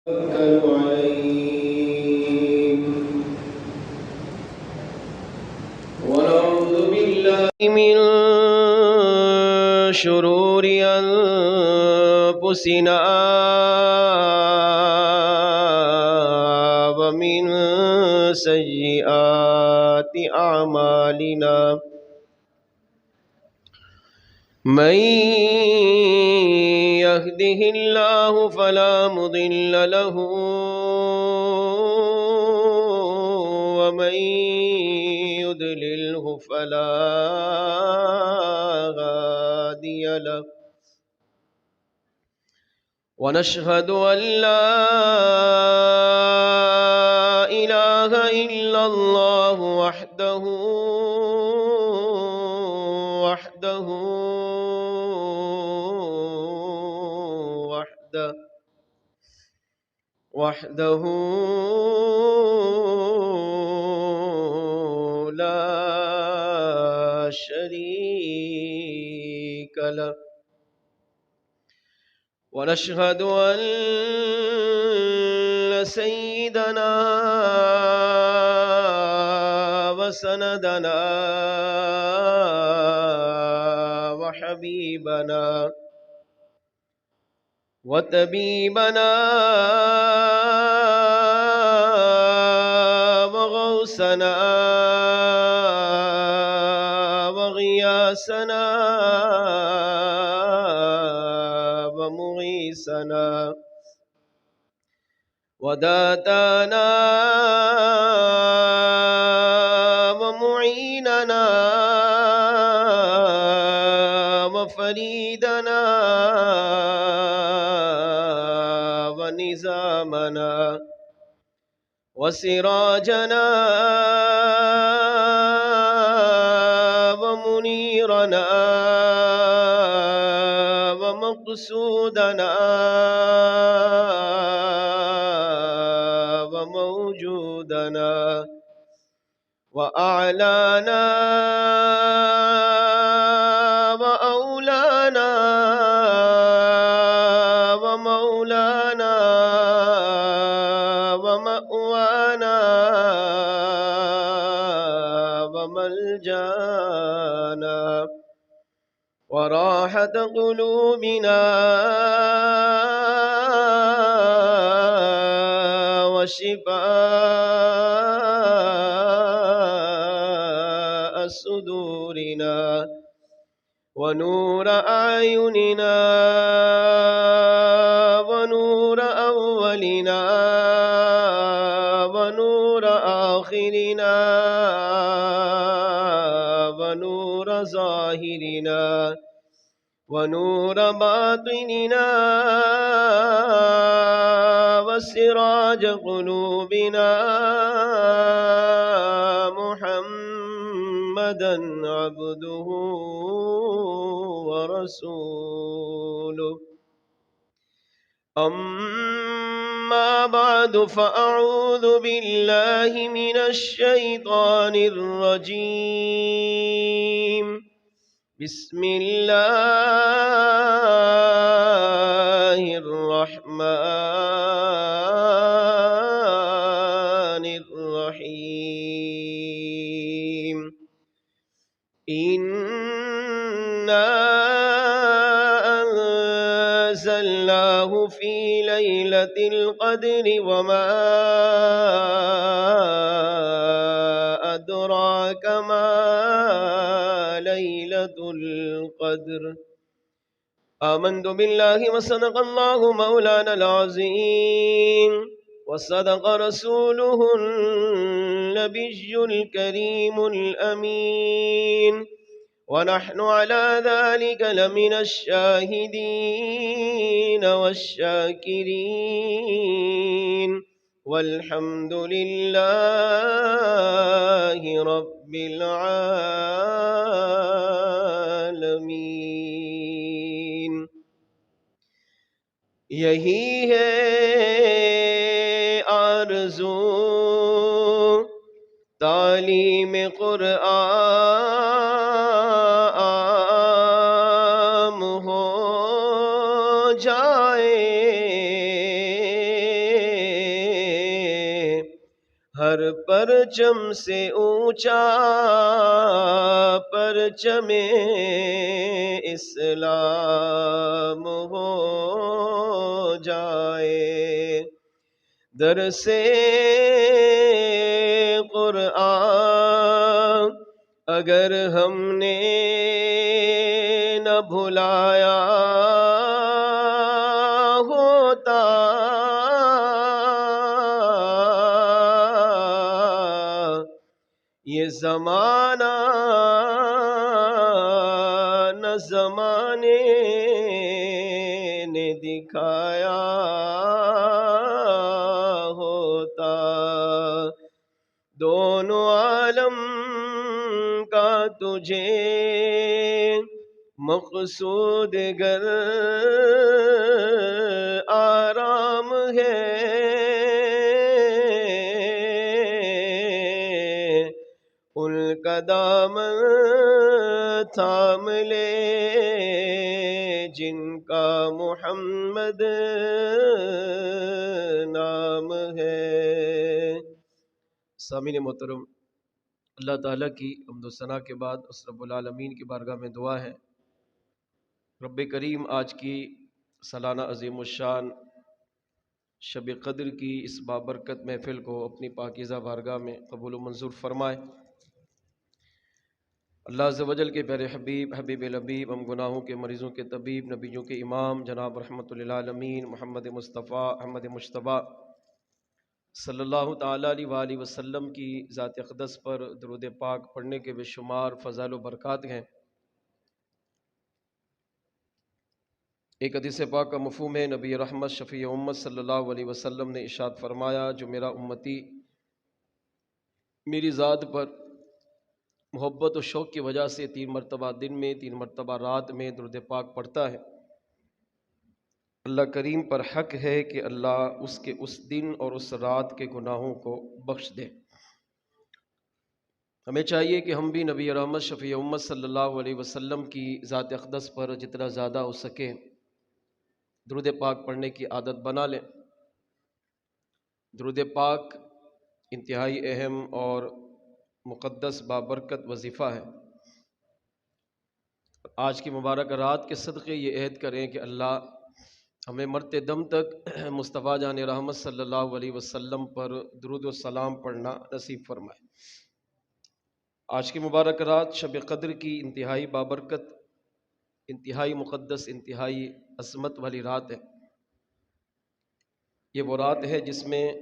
توكل عليه ونعوذ بالله من شرور أنفسنا ومن سيئات أعمالنا من يهده الله فلا مضل له ومن يضلله فلا هادي له ونشهد أن لا إله إلا الله وحده لا شريك له ونشهد أن سيدنا وسندنا وحبيبنا وطبيبنا وغوثنا وغياثنا ومغيثنا وداتانا ومعيننا وفريدنا ونظامنا وسراجنا ومنيرنا ومقصودنا وموجودنا وأعلانا وأولانا ومولانا ومأوانا وملجانا وراحة قلوبنا وشفاء صدورنا ونور أعيننا ونور أولنا ونور آخرنا ونور ظاهرنا ونور باطننا وسراج قلوبنا محمدا عبده ورسوله أما بعد فأعوذ بالله من الشيطان الرجيم بسم الله الرحمن الرحيم إنا أنزلناه في ليلة القدر وما أدراك ما ليلة القدر آمنت بالله وصدق الله مولانا العظيم وصدق رسوله النبي الكريم الأمين ونحن على ذلك لمن الشاهدين والشاكرين والحمد لله رب العالمين یہی ہے آرزو تعلیم قرآن ہو جائے ہر پرچم سے اونچا پرچم اسلام ہو جائے، در سے قرآن اگر ہم نے نہ بھلایا ہوتا، یہ زمانہ نہ زمانے نے دکھایا ہوتا، دونوں عالم کا تجھے مقصود گر آرام ہے، ان کا دامن تھام لے جن کا محمد نام ہے۔ سامعین محترم، اللہ تعالیٰ کی حمد و ثنا کے بعد اس رب العالمین کی بارگاہ میں دعا ہے رب کریم آج کی سالانہ عظیم الشان شب قدر کی اس بابرکت محفل کو اپنی پاکیزہ بارگاہ میں قبول و منظور فرمائے۔ اللہ عز و جل کے پیارے حبیب حبیب الحبیب، ہم گناہوں کے مریضوں کے طبیب، نبیوں کے امام جناب رحمۃ للعالمین محمد مصطفیٰ احمد مجتبیٰ صلی اللہ تعالیٰ علیہ وآلہ وسلم کی ذات اقدس پر درود پاک پڑھنے کے بے شمار فضائل و برکات ہیں۔ ایک حدیث پاک کا مفہوم ہے، نبی رحمت شفیع امت صلی اللہ علیہ وسلم نے ارشاد فرمایا، جو میرا امتی میری ذات پر محبت و شوق کی وجہ سے 3 مرتبہ دن میں 3 مرتبہ رات میں درود پاک پڑھتا ہے، اللہ کریم پر حق ہے کہ اللہ اس کے اس دن اور اس رات کے گناہوں کو بخش دے۔ ہمیں چاہیے کہ ہم بھی نبی رحمت شفیع امت صلی اللہ علیہ وسلم کی ذات اقدس پر جتنا زیادہ ہو سکے درود پاک پڑھنے کی عادت بنا لیں۔ درود پاک انتہائی اہم اور مقدس بابرکت وظیفہ ہے۔ آج کی مبارک رات کے صدقے یہ عہد کریں کہ اللہ ہمیں مرتے دم تک مصطفیٰ جان رحمت صلی اللہ علیہ وسلم پر درود و سلام پڑھنا نصیب فرمائے۔ آج کی مبارک رات شب قدر کی انتہائی بابرکت، انتہائی مقدس، انتہائی عظمت والی رات ہے۔ یہ وہ رات ہے جس میں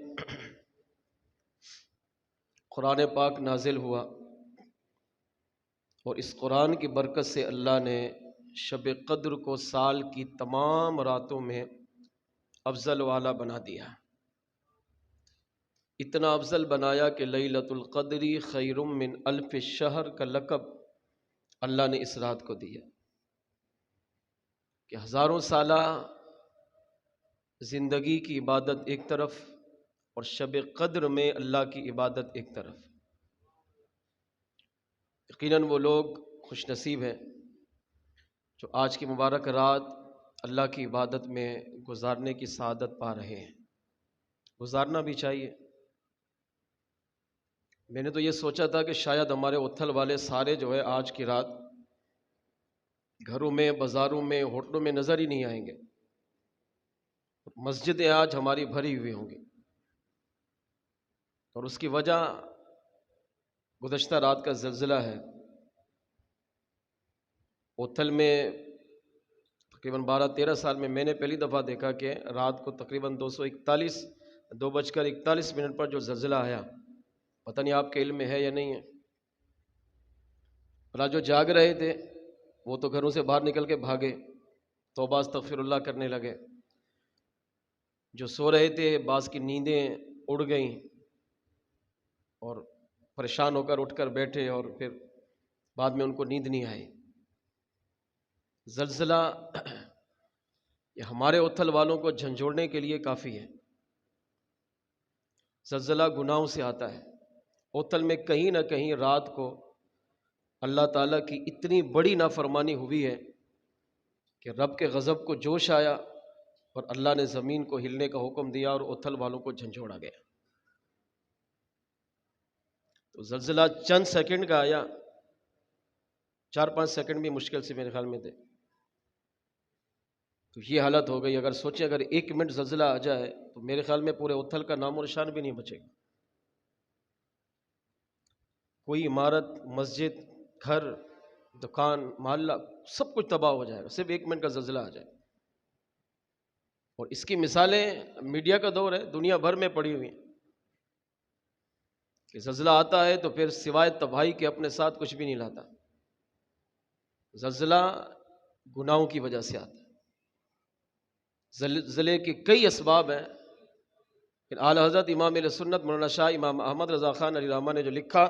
قرآن پاک نازل ہوا، اور اس قرآن کی برکت سے اللہ نے شب قدر کو سال کی تمام راتوں میں افضل والا بنا دیا، اتنا افضل بنایا کہ لیلۃ القدر خیر من الف شہر کا لقب اللہ نے اس رات کو دیا، کہ ہزاروں سالہ زندگی کی عبادت ایک طرف اور شب قدر میں اللہ کی عبادت ایک طرف۔ یقیناً وہ لوگ خوش نصیب ہیں جو آج کی مبارک رات اللہ کی عبادت میں گزارنے کی سعادت پا رہے ہیں۔ گزارنا بھی چاہیے۔ میں نے تو یہ سوچا تھا کہ شاید ہمارے اتھل والے سارے جو ہے آج کی رات گھروں میں، بازاروں میں، ہوٹلوں میں نظر ہی نہیں آئیں گے، مسجدیں آج ہماری بھری ہوئی ہوں گی، اور اس کی وجہ گزشتہ رات کا زلزلہ ہے۔ اتھل میں تقریباً 12-13 سال میں نے پہلی دفعہ دیکھا کہ رات کو تقریباً 2:41 پر جو زلزلہ آیا، پتہ نہیں آپ کے علم میں ہے یا نہیں ہے۔ اور جو جاگ رہے تھے وہ تو گھروں سے باہر نکل کے بھاگے، توبہ استغفر اللہ کرنے لگے۔ جو سو رہے تھے بعض کی نیندیں اڑ گئیں اور پریشان ہو کر اٹھ کر بیٹھے، اور پھر بعد میں ان کو نیند نہیں آئی۔ زلزلہ یہ ہمارے اتھل والوں کو جھنجھوڑنے کے لیے کافی ہے۔ زلزلہ گناہوں سے آتا ہے۔ اتھل میں کہیں نہ کہیں رات کو اللہ تعالیٰ کی اتنی بڑی نافرمانی ہوئی ہے کہ رب کے غضب کو جوش آیا، اور اللہ نے زمین کو ہلنے کا حکم دیا اور اتھل والوں کو جھنجھوڑا گیا۔ تو زلزلہ چند سیکنڈ کا آیا، 4-5 سیکنڈ بھی مشکل سے میرے خیال میں تھے، تو یہ حالت ہو گئی۔ اگر سوچیں اگر 1 منٹ زلزلہ آ جائے تو میرے خیال میں پورے اتھل کا نام و نشان بھی نہیں بچے گا، کوئی عمارت، مسجد، گھر، دکان، محلہ، سب کچھ تباہ ہو جائے گا صرف 1 منٹ کا زلزلہ آ جائے۔ اور اس کی مثالیں میڈیا کا دور ہے، دنیا بھر میں پڑی ہوئی ہیں کہ زلزلہ آتا ہے تو پھر سوائے تباہی کے اپنے ساتھ کچھ بھی نہیں لاتا۔ زلزلہ گناہوں کی وجہ سے آتا ہے۔ زلزلے کے کئی اسباب ہیں، اعلی حضرت امام اہل سنت مولانا شاہ امام احمد رضا خان علی رحمہ نے جو لکھا،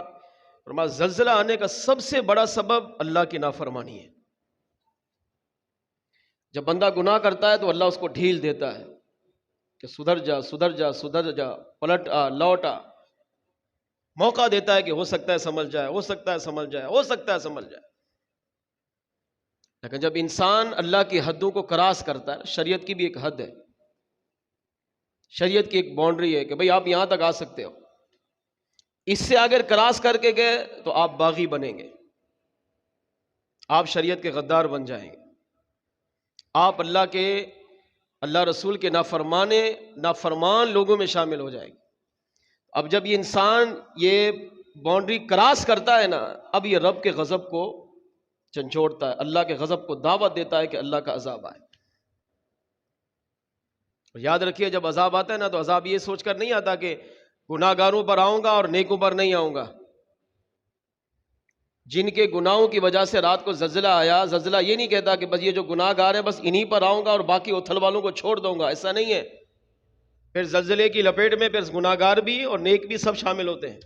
فرمایا زلزلہ آنے کا سب سے بڑا سبب اللہ کی نافرمانی ہے۔ جب بندہ گناہ کرتا ہے تو اللہ اس کو ڈھیل دیتا ہے کہ سدھر جا سدھر جا سدھر جا، پلٹ آ، لوٹ آ، موقع دیتا ہے کہ ہو سکتا ہے سنبھل جائے، ہو سکتا ہے سنبھل جائے، ہو سکتا ہے سنبھل جائے۔ لیکن جب انسان اللہ کی حدوں کو کراس کرتا ہے، شریعت کی بھی ایک حد ہے، شریعت کی ایک باؤنڈری ہے کہ بھئی آپ یہاں تک آ سکتے ہو، اس سے اگر کراس کر کے گئے تو آپ باغی بنیں گے، آپ شریعت کے غدار بن جائیں گے، آپ اللہ رسول کے نافرمان لوگوں میں شامل ہو جائیں گے۔ اب جب یہ انسان یہ باؤنڈری کراس کرتا ہے نا، اب یہ رب کے غضب کو جھنجھوڑتا ہے، اللہ کے غضب کو دعوت دیتا ہے کہ اللہ کا عذاب آئے۔ اور یاد رکھیے جب عذاب آتا ہے نا تو عذاب یہ سوچ کر نہیں آتا کہ گناہ گاروں پر آؤں گا اور نیکوں پر نہیں آؤں گا۔ جن کے گناہوں کی وجہ سے رات کو زلزلہ آیا، زلزلہ یہ نہیں کہتا کہ بس یہ جو گناہ گار ہیں بس انہی پر آؤں گا اور باقی اتھل والوں کو چھوڑ دوں گا، ایسا نہیں ہے۔ پھر زلزلے کی لپیٹ میں پھر گناہ گار بھی اور نیک بھی سب شامل ہوتے ہیں،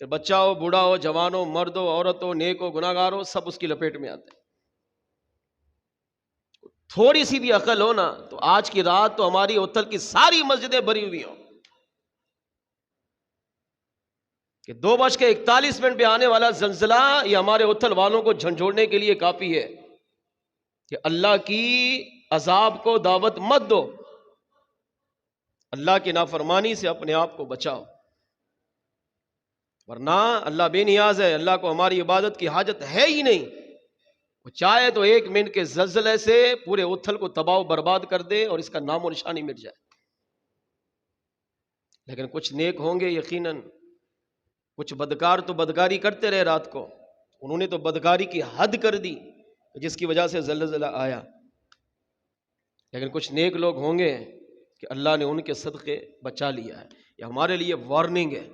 پھر بچہ ہو، بوڑھا ہو، جوان ہو، مرد ہو، عورت ہو، نیک ہو، گناہ گار ہو، سب اس کی لپیٹ میں آتے ہیں۔ تھوڑی سی بھی عقل ہو نا تو آج کی رات تو ہماری اتھل کی ساری مسجدیں بھری ہوئی ہوں کہ 2:41 پہ آنے والا زلزلہ یہ ہمارے اتھل والوں کو جھنجھوڑنے کے لیے کافی ہے کہ اللہ کی عذاب کو دعوت مت دو، اللہ کی نافرمانی سے اپنے آپ کو بچاؤ، ورنہ اللہ بے نیاز ہے، اللہ کو ہماری عبادت کی حاجت ہے ہی نہیں۔ وہ چاہے تو 1 منٹ کے زلزلے سے پورے اتھل کو تباہ و برباد کر دے اور اس کا نام و نشان ہی مٹ جائے۔ لیکن کچھ نیک ہوں گے یقیناً، کچھ بدکار تو بدکاری کرتے رہے رات کو، انہوں نے تو بدکاری کی حد کر دی جس کی وجہ سے زلزلہ آیا۔ لیکن کچھ نیک لوگ ہوں گے کہ اللہ نے ان کے صدقے بچا لیا ہے۔ یہ ہمارے لیے وارننگ ہے،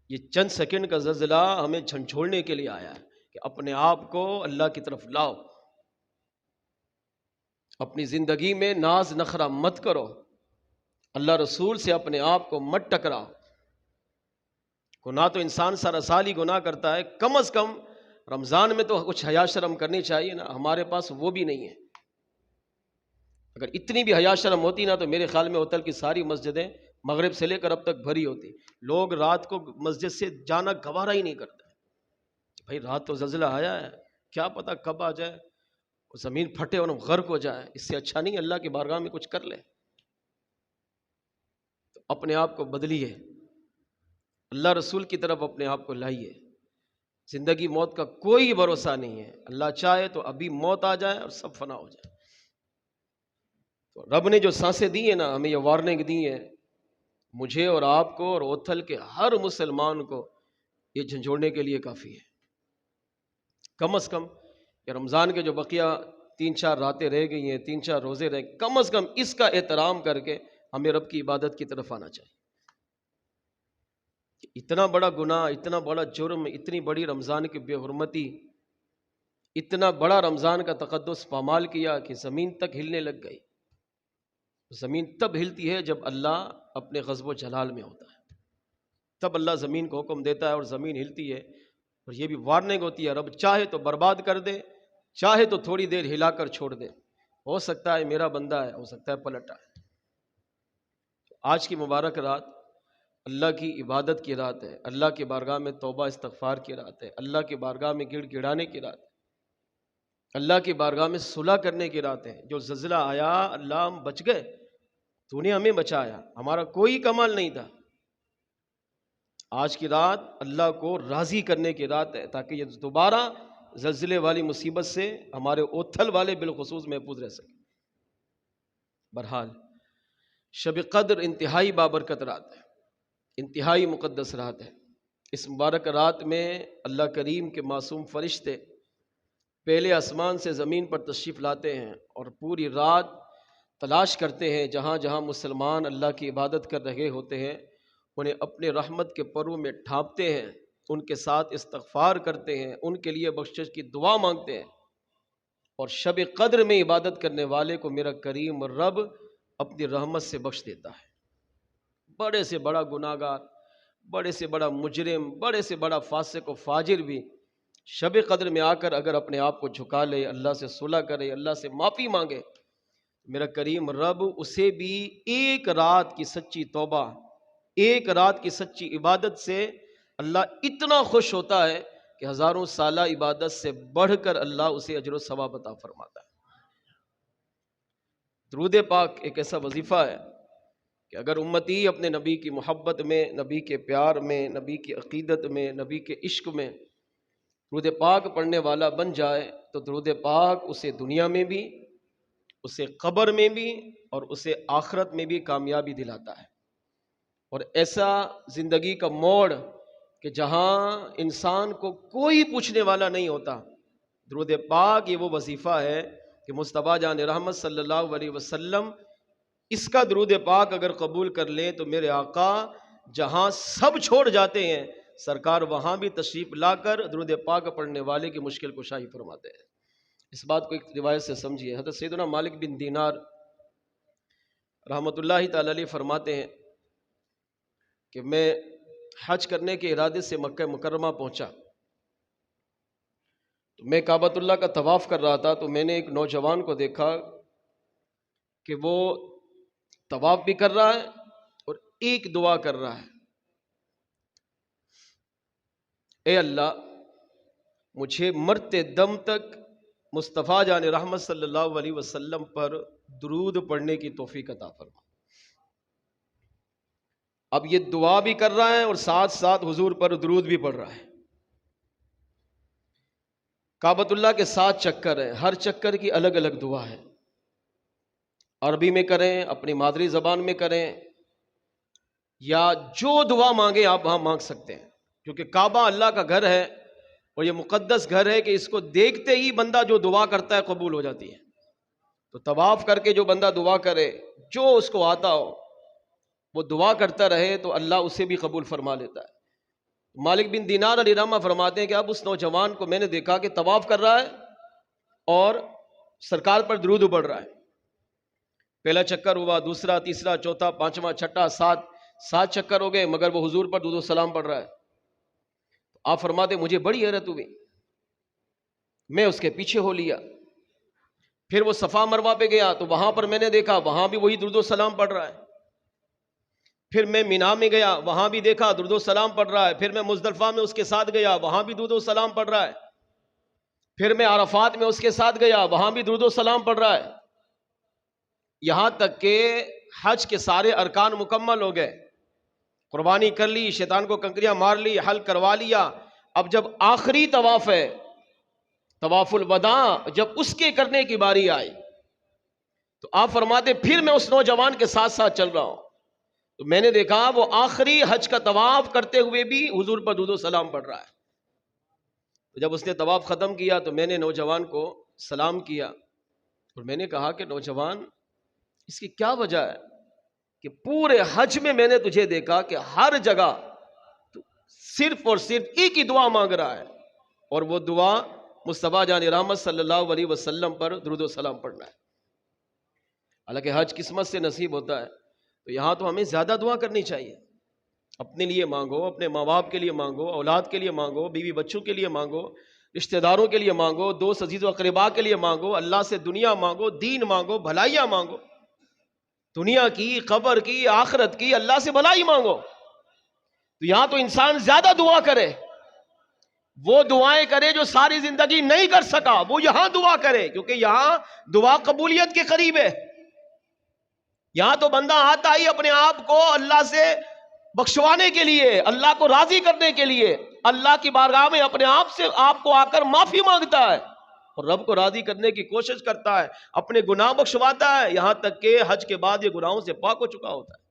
یہ چند سیکنڈ کا زلزلہ ہمیں جھنجھوڑنے کے لیے آیا ہے کہ اپنے آپ کو اللہ کی طرف لاؤ، اپنی زندگی میں ناز نخرہ مت کرو، اللہ رسول سے اپنے آپ کو مت ٹکراؤ۔ گناہ تو انسان سارا سال ہی گناہ کرتا ہے، کم از کم رمضان میں تو کچھ حیا شرم کرنی چاہیے نا، ہمارے پاس وہ بھی نہیں ہے۔ اگر اتنی بھی حیا شرم ہوتی نا تو میرے خیال میں اتھل کی ساری مسجدیں مغرب سے لے کر اب تک بھری ہوتی، لوگ رات کو مسجد سے جانا گوارا ہی نہیں کرتے۔ بھائی رات تو زلزلہ آیا ہے، کیا پتہ کب آ جائے، زمین پھٹے اور غرق ہو جائے، اس سے اچھا نہیں اللہ کی بارگاہ میں کچھ کر لے۔ تو اپنے آپ کو بدلیے، اللہ رسول کی طرف اپنے آپ کو لائیے۔ زندگی موت کا کوئی بھروسہ نہیں ہے، اللہ چاہے تو ابھی موت آ جائے اور سب فنا ہو جائے۔ تو رب نے جو سانسیں دی ہیں نا، ہمیں یہ وارننگ دی ہے، مجھے اور آپ کو اور اتھل کے ہر مسلمان کو یہ جھنجھوڑنے کے لیے کافی ہے۔ کم از کم یہ رمضان کے جو بقیہ 3-4 راتیں رہ گئی ہیں، 3-4 روزے رہ گئے، کم از کم اس کا احترام کر کے ہمیں رب کی عبادت کی طرف آنا چاہیے۔ اتنا بڑا گناہ، اتنا بڑا جرم، اتنی بڑی رمضان کی بے حرمتی، اتنا بڑا رمضان کا تقدس پامال کیا کہ زمین تک ہلنے لگ گئی۔ زمین تب ہلتی ہے جب اللہ اپنے غضب و جلال میں ہوتا ہے، تب اللہ زمین کو حکم دیتا ہے اور زمین ہلتی ہے۔ اور یہ بھی وارننگ ہوتی ہے، رب چاہے تو برباد کر دے، چاہے تو تھوڑی دیر ہلا کر چھوڑ دے، ہو سکتا ہے میرا بندہ ہے، ہو سکتا ہے پلٹ آئے۔ آج کی مبارک رات اللہ کی عبادت کی رات ہے، اللہ کی بارگاہ میں توبہ استغفار کی رات ہے، اللہ کی بارگاہ میں گڑ گڑانے کی رات ہے، اللہ کی بارگاہ میں صلح کرنے کی رات ہے۔ جو زلزلہ آیا اللہ ہم بچ گئے، تو نے ہمیں بچایا، ہمارا کوئی کمال نہیں تھا، آج کی رات اللہ کو راضی کرنے کی رات ہے، تاکہ یہ دوبارہ زلزلے والی مصیبت سے ہمارے اوتھل والے بالخصوص محفوظ رہ سکے۔ بہرحال شب قدر انتہائی بابرکت رات ہے، انتہائی مقدس رات ہے۔ اس مبارک رات میں اللہ کریم کے معصوم فرشتے پہلے آسمان سے زمین پر تشریف لاتے ہیں اور پوری رات تلاش کرتے ہیں، جہاں جہاں مسلمان اللہ کی عبادت کر رہے ہوتے ہیں انہیں اپنے رحمت کے پرو میں ڈھانپتے ہیں، ان کے ساتھ استغفار کرتے ہیں، ان کے لیے بخشش کی دعا مانگتے ہیں، اور شب قدر میں عبادت کرنے والے کو میرا کریم رب اپنی رحمت سے بخش دیتا ہے۔ بڑے سے بڑا گناہگار، بڑے سے بڑا مجرم، بڑے سے بڑا فاسق و فاجر بھی شب قدر میں آ کر اگر اپنے آپ کو جھکا لے، اللہ سے صلح کرے، اللہ سے معافی مانگے، میرا کریم رب اسے بھی ایک رات کی سچی توبہ، ایک رات کی سچی عبادت سے اللہ اتنا خوش ہوتا ہے کہ ہزاروں سالہ عبادت سے بڑھ کر اللہ اسے اجر و ثواب عطا فرماتا ہے۔ درود پاک ایک ایسا وظیفہ ہے کہ اگر امتی اپنے نبی کی محبت میں، نبی کے پیار میں، نبی کی عقیدت میں، نبی کے عشق میں درود پاک پڑھنے والا بن جائے تو درود پاک اسے دنیا میں بھی، اسے قبر میں بھی اور اسے آخرت میں بھی کامیابی دلاتا ہے۔ اور ایسا زندگی کا موڑ کہ جہاں انسان کو کوئی پوچھنے والا نہیں ہوتا، درود پاک یہ وہ وظیفہ ہے کہ مصطفیٰ جان رحمت صلی اللہ علیہ وسلم اس کا درود پاک اگر قبول کر لیں تو میرے آقا جہاں سب چھوڑ جاتے ہیں سرکار وہاں بھی تشریف لا کر درود پاک پڑھنے والے کی مشکل کشائی فرماتے ہیں۔ اس بات کو ایک روایت سے سمجھیے، حضرت سیدنا مالک بن دینار رحمۃ اللہ تعالی علیہ فرماتے ہیں کہ میں حج کرنے کے ارادے سے مکہ مکرمہ پہنچا تو میں کعبۃ اللہ کا طواف کر رہا تھا، تو میں نے ایک نوجوان کو دیکھا کہ وہ طواف بھی کر رہا ہے اور ایک دعا کر رہا ہے، اے اللہ مجھے مرتے دم تک مصطفیٰ جان رحمت صلی اللہ علیہ وسلم پر درود پڑھنے کی توفیق عطا فرما۔ اب یہ دعا بھی کر رہا ہے اور ساتھ ساتھ حضور پر درود بھی پڑھ رہا ہے۔ کعبۃ اللہ کے 7 چکر ہیں، ہر چکر کی الگ الگ دعا ہے، عربی میں کریں، اپنی مادری زبان میں کریں، یا جو دعا مانگے آپ وہاں مانگ سکتے ہیں، کیونکہ کعبہ اللہ کا گھر ہے اور یہ مقدس گھر ہے کہ اس کو دیکھتے ہی بندہ جو دعا کرتا ہے قبول ہو جاتی ہے۔ تو طواف کر کے جو بندہ دعا کرے، جو اس کو آتا ہو وہ دعا کرتا رہے تو اللہ اسے بھی قبول فرما لیتا ہے۔ مالک بن دینار علیہ رحمہ فرماتے ہیں کہ اب اس نوجوان کو میں نے دیکھا کہ طواف کر رہا ہے اور سرکار پر درود پڑھ رہا ہے۔ پہلا چکر ہوا، دوسرا، تیسرا، چوتھا، پانچواں، چھٹا، 7 چکر ہو گئے، مگر وہ حضور پر درود و سلام پڑھ رہا ہے۔ آپ فرماتے مجھے بڑی حیرت ہوئی، میں اس کے پیچھے ہو لیا، پھر وہ صفا مروہ پہ گیا تو وہاں پر میں نے دیکھا وہاں بھی وہی درود و سلام پڑھ رہا ہے۔ پھر میں مینا میں گیا، وہاں بھی دیکھا درود و سلام پڑھ رہا ہے۔ پھر میں مزدلفہ میں اس کے ساتھ گیا، وہاں بھی درود و سلام پڑھ رہا ہے۔ پھر میں عرفات میں اس کے ساتھ گیا، وہاں بھی درود و سلام پڑھ رہا ہے۔ یہاں تک کہ حج کے سارے ارکان مکمل ہو گئے، قربانی کر لی، شیطان کو کنکریاں مار لی، حل کروا لیا۔ اب جب آخری طواف ہے، طواف الوداع، جب اس کے کرنے کی باری آئی تو آپ فرماتے پھر میں اس نوجوان کے ساتھ ساتھ چل رہا ہوں، تو میں نے دیکھا وہ آخری حج کا طواف کرتے ہوئے بھی حضور پر درود و سلام پڑھ رہا ہے۔ تو جب اس نے طواف ختم کیا تو میں نے نوجوان کو سلام کیا اور میں نے کہا کہ نوجوان اس کی کیا وجہ ہے کہ پورے حج میں میں نے تجھے دیکھا کہ ہر جگہ صرف اور صرف ایک ہی دعا مانگ رہا ہے، اور وہ دعا مصطفیٰ جان رحمت صلی اللہ علیہ وسلم پر درود و سلام پڑھنا ہے۔ حالانکہ حج قسمت سے نصیب ہوتا ہے، تو یہاں تو ہمیں زیادہ دعا کرنی چاہیے۔ اپنے لیے مانگو، اپنے ماں باپ کے لیے مانگو، اولاد کے لیے مانگو، بیوی بچوں کے لیے مانگو، رشتہ داروں کے لیے مانگو، دوست عزیز و اقربا کے لیے مانگو، اللہ سے دنیا مانگو، دین مانگو، بھلائیاں مانگو، دنیا کی، قبر کی، آخرت کی، اللہ سے بھلائی مانگو۔ تو یہاں تو انسان زیادہ دعا کرے، وہ دعائیں کرے جو ساری زندگی نہیں کر سکا، وہ یہاں دعا کرے، کیونکہ یہاں دعا قبولیت کے قریب ہے۔ یہاں تو بندہ آتا ہی اپنے آپ کو اللہ سے بخشوانے کے لیے، اللہ کو راضی کرنے کے لیے اللہ کی بارگاہ میں اپنے آپ سے آپ کو آ کر معافی مانگتا ہے اور رب کو راضی کرنے کی کوشش کرتا ہے، اپنے گناہ بخشواتا ہے، یہاں تک کہ حج کے بعد یہ گناہوں سے پاک ہو چکا ہوتا ہے۔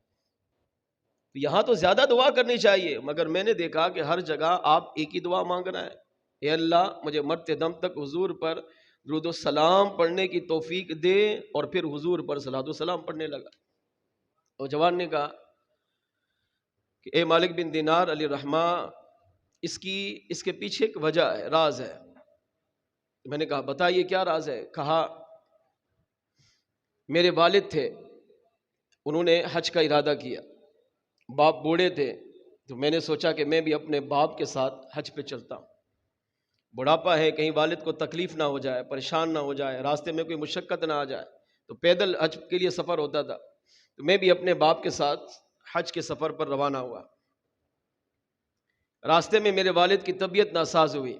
یہاں تو زیادہ دعا کرنی چاہیے، مگر میں نے دیکھا کہ ہر جگہ آپ ایک ہی دعا مانگ رہے ہیں، اے اللہ مجھے مرتے دم تک حضور پر درود و سلام پڑھنے کی توفیق دے، اور پھر حضور پر صلاۃ و سلام پڑھنے لگا۔ نوجوان نے کہا کہ اے مالک بن دینار علی رحمہ، اس کے پیچھے ایک وجہ ہے، راز ہے۔ میں نے کہا بتائیے کیا راز ہے؟ کہا میرے والد تھے، انہوں نے حج کا ارادہ کیا، باپ بوڑھے تھے، تو میں نے سوچا کہ میں بھی اپنے باپ کے ساتھ حج پہ چلتا ہوں۔ بڑھاپا ہے، کہیں والد کو تکلیف نہ ہو جائے، پریشان نہ ہو جائے، راستے میں کوئی مشقت نہ آ جائے، تو پیدل حج کے لیے سفر ہوتا تھا، تو میں بھی اپنے باپ کے ساتھ حج کے سفر پر روانہ ہوا۔ راستے میں میرے والد کی طبیعت ناساز ہوئی،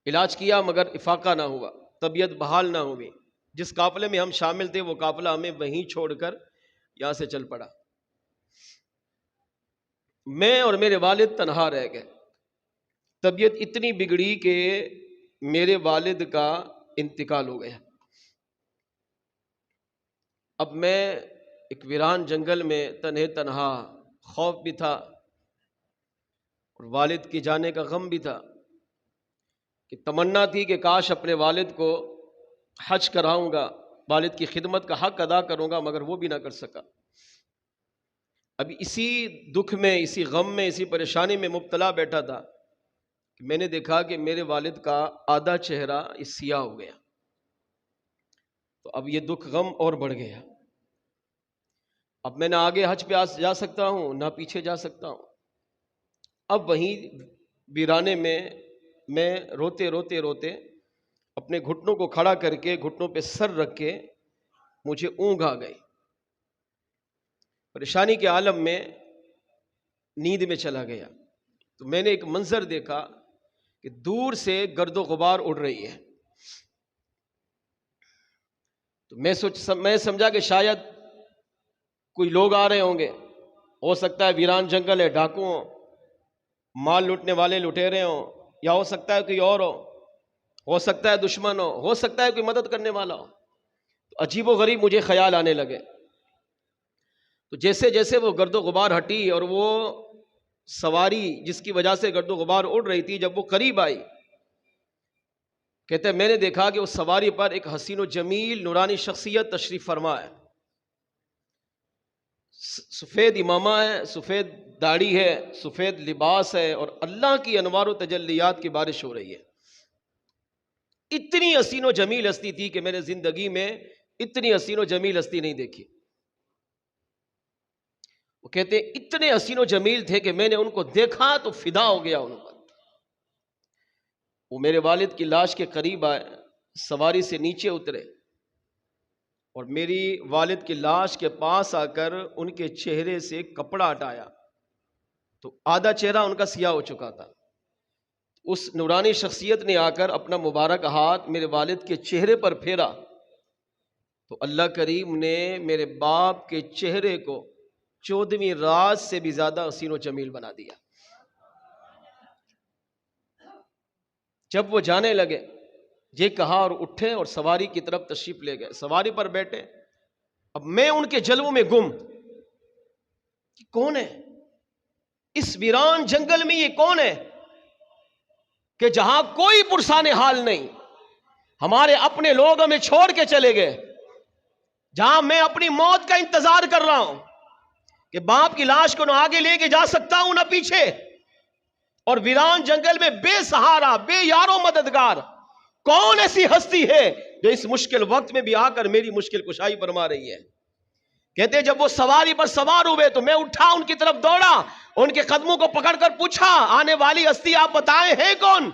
علاج کیا مگر افاقہ نہ ہوا، طبیعت بحال نہ ہوئی۔ جس قافلے میں ہم شامل تھے وہ قافلہ ہمیں وہیں چھوڑ کر یہاں سے چل پڑا، میں اور میرے والد تنہا رہ گئے۔ طبیعت اتنی بگڑی کہ میرے والد کا انتقال ہو گیا۔ اب میں ایک ویران جنگل میں تنہا، خوف بھی تھا اور والد کے جانے کا غم بھی تھا، کہ تمنا تھی کہ کاش اپنے والد کو حج کراؤں گا، والد کی خدمت کا حق ادا کروں گا، مگر وہ بھی نہ کر سکا۔ اب اسی دکھ میں، اسی غم میں، اسی پریشانی میں مبتلا بیٹھا تھا کہ میں نے دیکھا کہ میرے والد کا آدھا چہرہ سیاہ ہو گیا۔ تو اب یہ دکھ غم اور بڑھ گیا۔ اب میں نہ آگے حج پہ جا سکتا ہوں نہ پیچھے جا سکتا ہوں۔ اب وہیں ویرانے میں روتے روتے اپنے گھٹنوں کو کھڑا کر کے، گھٹنوں پہ سر رکھ کے مجھے اونگ آ گئی۔ پریشانی کے عالم میں نیند میں چلا گیا تو میں نے ایک منظر دیکھا کہ دور سے گرد و غبار اڑ رہی ہے۔ تو میں سمجھا کہ شاید کوئی لوگ آ رہے ہوں گے، ہو سکتا ہے ویران جنگل ہے، ڈاکو ہوں، مال لوٹنے والے لٹیرے ہوں، یا ہو سکتا ہے کوئی اور ہو سکتا ہے دشمن ہو سکتا ہے کوئی مدد کرنے والا ہو۔ تو عجیب و غریب مجھے خیال آنے لگے۔ تو جیسے جیسے وہ گرد و غبار ہٹی اور وہ سواری جس کی وجہ سے گرد و غبار اڑ رہی تھی جب وہ قریب آئی، کہتے ہیں میں نے دیکھا کہ اس سواری پر ایک حسین و جمیل نورانی شخصیت تشریف فرما ہے، سفید امامہ ہے، سفید داڑھی ہے، سفید لباس ہے، اور اللہ کی انوار و تجلیات کی بارش ہو رہی ہے۔ اتنی حسین و جمیل ہستی تھی کہ میں نے زندگی میں اتنی حسین و جمیل ہستی نہیں دیکھی۔ وہ کہتے ہیں اتنے حسین و جمیل تھے کہ میں نے ان کو دیکھا تو فدا ہو گیا ان پر۔ وہ میرے والد کی لاش کے قریب آئے، سواری سے نیچے اترے اور میری والد کی لاش کے پاس آ کر ان کے چہرے سے کپڑا ہٹایا تو آدھا چہرہ ان کا سیاہ ہو چکا تھا۔ اس نورانی شخصیت نے آ کر اپنا مبارک ہاتھ میرے والد کے چہرے پر پھیرا تو اللہ کریم نے میرے باپ کے چہرے کو 14ویں رات سے بھی زیادہ حسین و جمیل بنا دیا۔ جب وہ جانے لگے یہ کہا اور اٹھے اور سواری کی طرف تشریف لے گئے، سواری پر بیٹھے۔ اب میں ان کے جلووں میں گم کہ کون ہے اس ویران جنگل میں، یہ کون ہے کہ جہاں کوئی پرسان حال نہیں، ہمارے اپنے لوگ ہمیں چھوڑ کے چلے گئے، جہاں میں اپنی موت کا انتظار کر رہا ہوں کہ باپ کی لاش کو نہ آگے لے کے جا سکتا ہوں نہ پیچھے، اور ویران جنگل میں بے سہارا، بے یار و مددگار کون ایسی ہستی ہے جو اس مشکل وقت میں بھی آ کر میری مشکل کشائی فرما رہی ہے۔ کہتے ہیں جب وہ سواری پر سوار ہوئے تو میں اٹھا، ان کی طرف دوڑا، ان کے قدموں کو پکڑ کر پوچھا آنے والی ہستی آپ بتائیں ہے کون؟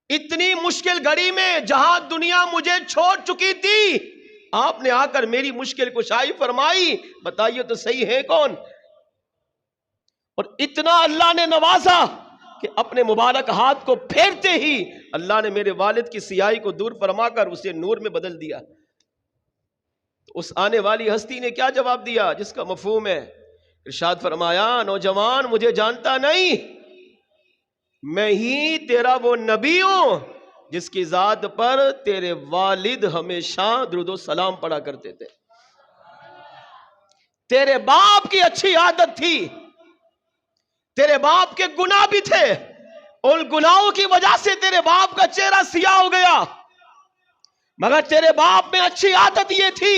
اتنی مشکل گھڑی میں جہاں دنیا مجھے چھوڑ چکی تھی آپ نے آ کر میری مشکل کشائی فرمائی، بتائیے تو صحیح ہے کون؟ اور اتنا اللہ نے نوازا کہ اپنے مبارک ہاتھ کو پھیرتے ہی اللہ نے میرے والد کی سیاہی کو دور فرما کر اسے نور میں بدل دیا۔ تو تو اس آنے والی ہستی نے کیا جواب دیا جس کا مفہوم ہے؟ ارشاد فرمایا نوجوان مجھے جانتا نہیں، میں ہی تیرا وہ نبی ہوں جس کی ذات پر تیرے والد ہمیشہ درود و سلام پڑھا کرتے تھے۔ تیرے باپ کی اچھی عادت تھی، تیرے باپ کے گناہ بھی تھے، ان گناہوں کی وجہ سے تیرے باپ کا چہرہ سیاہ ہو گیا، مگر تیرے باپ میں اچھی عادت یہ تھی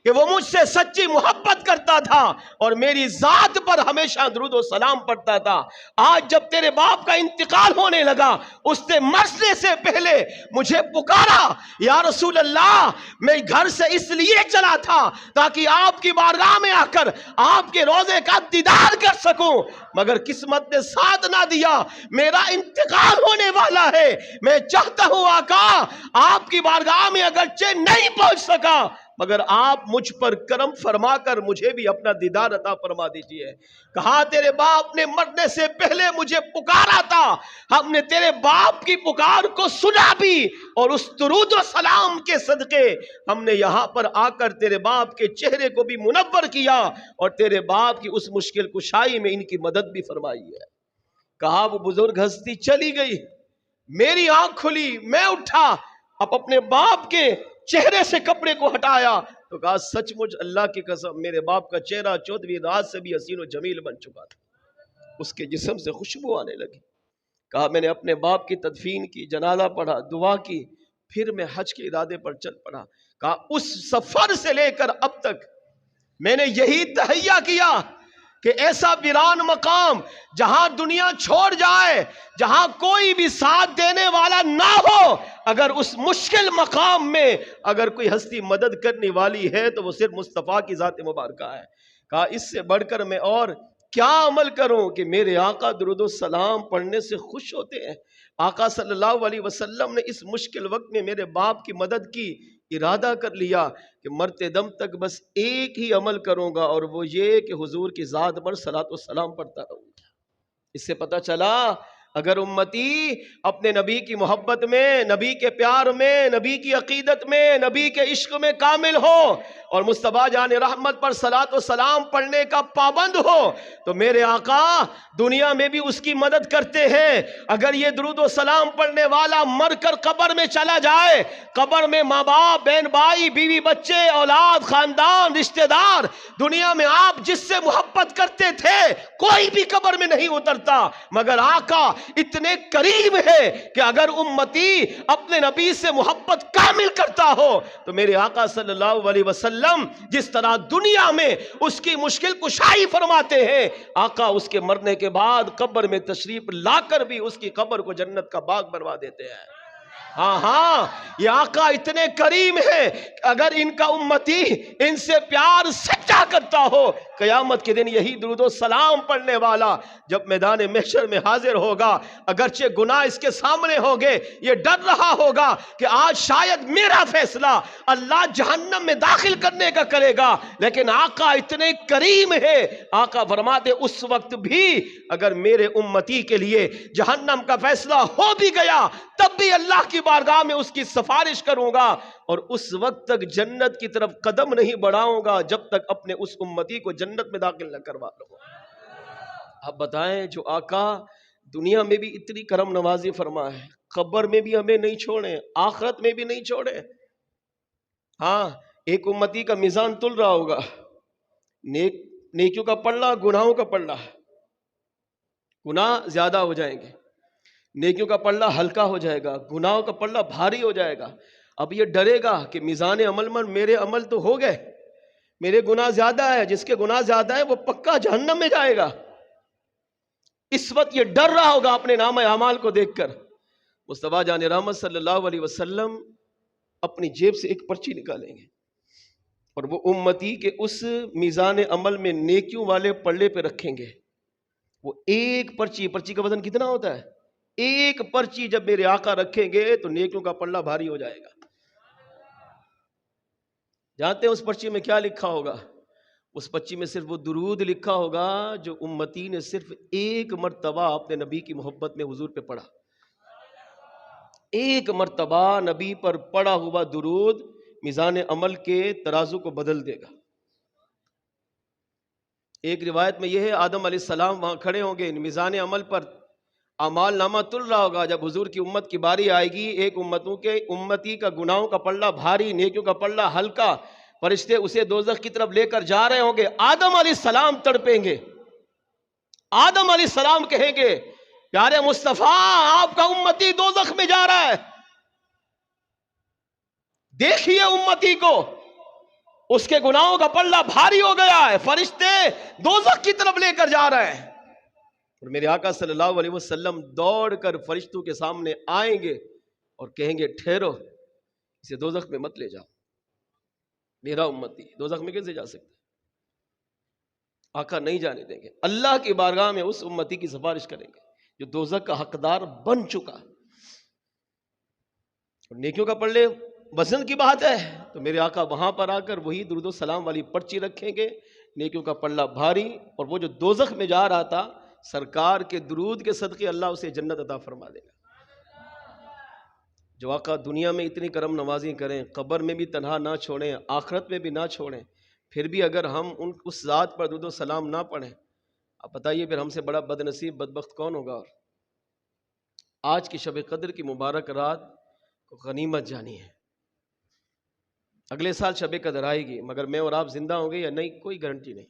کہ وہ مجھ سے سچی محبت کرتا تھا اور میری ذات پر ہمیشہ درود و سلام پڑھتا تھا۔ آج جب تیرے باپ کا انتقال ہونے لگا، اس نے مرنے سے پہلے مجھے پکارا، یا رسول اللہ میں گھر سے اس لیے چلا تھا تاکہ آپ کی بارگاہ میں آ کر آپ کے روضے کا دیدار کر سکوں، مگر قسمت نے ساتھ نہ دیا، میرا انتقال ہونے والا ہے۔ میں چاہتا ہوں آقا آپ کی بارگاہ میں اگرچہ نہیں پہنچ سکا مگر آپ مجھ پر کرم فرما کر مجھے بھی اپنا دیدار عطا فرما دیجئے۔ کہا تیرے باپ نے مرنے سے پہلے مجھے پکارا تھا، ہم نے تیرے باپ کی پکار کو سنا بھی، اور اس درود و سلام کے صدقے ہم نے یہاں پر آ کر تیرے باپ کے چہرے کو بھی منور کیا اور تیرے باپ کی اس مشکل کشائی میں ان کی مدد بھی فرمائی ہے۔ کہا وہ بزرگ ہستی چلی گئی، میری آنکھ کھلی، میں اٹھا، اب اپنے باپ کے چہرے سے کپڑے کو ہٹایا تو کہا سچ مچ اللہ کی قسم میرے باپ کا چہرہ 14ویں رات سے بھی حسین و جمیل بن چکا تھا، اس کے جسم سے خوشبو آنے لگی۔ کہا میں نے اپنے باپ کی تدفین کی، جنازہ پڑھا، دعا کی، پھر میں حج کے ارادے پر چل پڑا۔ کہا اس سفر سے لے کر اب تک میں نے یہی تہیہ کیا کہ ایسا ویران مقام جہاں دنیا چھوڑ جائے، جہاں کوئی بھی ساتھ دینے والا نہ ہو، اگر اس مشکل مقام میں اگر کوئی ہستی مدد کرنے والی ہے تو وہ صرف مصطفیٰ کی ذات مبارکہ ہے۔ کہا اس سے بڑھ کر میں اور کیا عمل کروں کہ میرے آقا درود و سلام پڑھنے سے خوش ہوتے ہیں۔ آقا صلی اللہ علیہ وسلم نے اس مشکل وقت میں میرے باپ کی مدد کی، ارادہ کر لیا کہ مرتے دم تک بس ایک ہی عمل کروں گا، اور وہ یہ کہ حضور کی ذات پر صلاۃ و سلام پڑھتا رہوں گا۔ اس سے پتہ چلا اگر امتی اپنے نبی کی محبت میں، نبی کے پیار میں، نبی کی عقیدت میں، نبی کے عشق میں کامل ہو اور مصطفیٰ جان رحمت پر صلاۃ و سلام پڑھنے کا پابند ہو تو میرے آقا دنیا میں بھی اس کی مدد کرتے ہیں۔ اگر یہ درود و سلام پڑھنے والا مر کر قبر میں چلا جائے، قبر میں ماں باپ، بہن بھائی، بیوی بچے، اولاد، خاندان، رشتہ دار، دنیا میں آپ جس سے محبت کرتے تھے کوئی بھی قبر میں نہیں اترتا، مگر آقا اتنے قریب ہے کہ اگر امتی اپنے نبی سے محبت کامل کرتا ہو تو میرے آقا صلی اللہ علیہ وسلم جس طرح دنیا میں اس کی مشکل کشائی فرماتے ہیں، آقا اس کے مرنے کے بعد قبر میں تشریف لا کر بھی اس کی قبر کو جنت کا باغ بنوا دیتے ہیں۔ ہاں یہ آقا اتنے کریم ہے کہ اگر ان کا امتی ان سے پیار سچا کرتا ہو، قیامت کے دن یہی درود و سلام پڑھنے والا جب میدان محشر میں حاضر ہوگا، اگرچہ گناہ اس کے سامنے ہوگے، یہ ڈر رہا ہوگا کہ آج شاید میرا فیصلہ اللہ جہنم میں داخل کرنے کا کرے گا، لیکن آقا اتنے کریم ہے، آقا فرماتے اس وقت بھی اگر میرے امتی کے لیے جہنم کا فیصلہ ہو بھی گیا تب بھی اللہ کی بارگاہ میں اس کی سفارش کروں گا، اور اس وقت تک جنت کی طرف قدم نہیں بڑھاؤں گا جب تک اپنے اس امتی کو جنت میں داخل نہ کروا لوں۔ اب بتائیں جو آقا دنیا میں بھی اتنی کرم نوازی فرما ہے، قبر میں بھی ہمیں نہیں چھوڑے، آخرت میں بھی نہیں چھوڑے۔ ہاں ایک امتی کا میزان تل رہا ہوگا، نیکیوں کا پلڑا، گناہوں کا پلڑا، گناہ زیادہ ہو جائیں گے، نیکیوں کا پلڑا ہلکا ہو جائے گا، گناہوں کا پلڑا بھاری ہو جائے گا۔ اب یہ ڈرے گا کہ میزان عمل میں میرے عمل تو ہو گئے، میرے گناہ زیادہ ہے، جس کے گناہ زیادہ ہے وہ پکا جہنم میں جائے گا۔ اس وقت یہ ڈر رہا ہوگا اپنے نام اعمال کو دیکھ کر۔ مصطفیٰ جان رحمت صلی اللہ علیہ وسلم اپنی جیب سے ایک پرچی نکالیں گے اور وہ امتی کے اس میزان عمل میں نیکیوں والے پلڑے پہ رکھیں گے۔ وہ ایک پرچی کا وزن کتنا ہوتا ہے؟ ایک پرچی جب میرے آقا رکھیں گے تو نیکیوں کا پلڑا بھاری ہو جائے گا۔ جانتے ہیں اس پرچی میں کیا لکھا ہوگا؟ اس پرچی میں صرف وہ درود لکھا ہوگا جو امتی نے صرف ایک مرتبہ اپنے نبی کی محبت میں حضور پہ پڑھا۔ ایک مرتبہ نبی پر پڑھا ہوا درود میزان عمل کے ترازو کو بدل دے گا۔ ایک روایت میں یہ ہے آدم علیہ السلام وہاں کھڑے ہوں گے، میزان عمل پر اعمال نامہ تل رہا ہوگا۔ جب حضور کی امت کی باری آئے گی، ایک امتی کا گناہوں کا پلڑا بھاری، نیکیوں کا پلڑا ہلکا، فرشتے اسے دوزخ کی طرف لے کر جا رہے ہوں گے۔ آدم علیہ السلام تڑپیں گے، آدم علیہ السلام کہیں گے پیارے مصطفیٰ آپ کا امتی دوزخ میں جا رہا ہے، دیکھیے امتی کو، اس کے گناہوں کا پلڑا بھاری ہو گیا ہے، فرشتے دوزخ کی طرف لے کر جا رہے ہیں۔ اور میرے آقا صلی اللہ علیہ وسلم دوڑ کر فرشتوں کے سامنے آئیں گے اور کہیں گے ٹھہرو، اسے دوزخ میں مت لے جاؤ، میرا امتی دوزخ میں کیسے جا سکتا ہے؟ آقا نہیں جانے دیں گے، اللہ کی بارگاہ میں اس امتی کی سفارش کریں گے جو دوزخ کا حقدار بن چکا۔ اور نیکیوں کا پلڑے وزن کی بات ہے تو میرے آقا وہاں پر آ کر وہی درود و سلام والی پرچی رکھیں گے، نیکیوں کا پلڑا بھاری، اور وہ جو دوزخ میں جا رہا تھا سرکار کے درود کے صدقے اللہ اسے جنت عطا فرما دے گا۔ جو آقا دنیا میں اتنی کرم نوازی کریں، قبر میں بھی تنہا نہ چھوڑیں، آخرت میں بھی نہ چھوڑیں، پھر بھی اگر ہم اس ذات پر درود و سلام نہ پڑھیں، آپ بتائیے پھر ہم سے بڑا بد نصیب بدبخت کون ہوگا؟ اور آج کی شب قدر کی مبارک رات کو غنیمت جانی ہے۔ اگلے سال شب قدر آئے گی، مگر میں اور آپ زندہ ہوں گے یا نہیں کوئی گارنٹی نہیں۔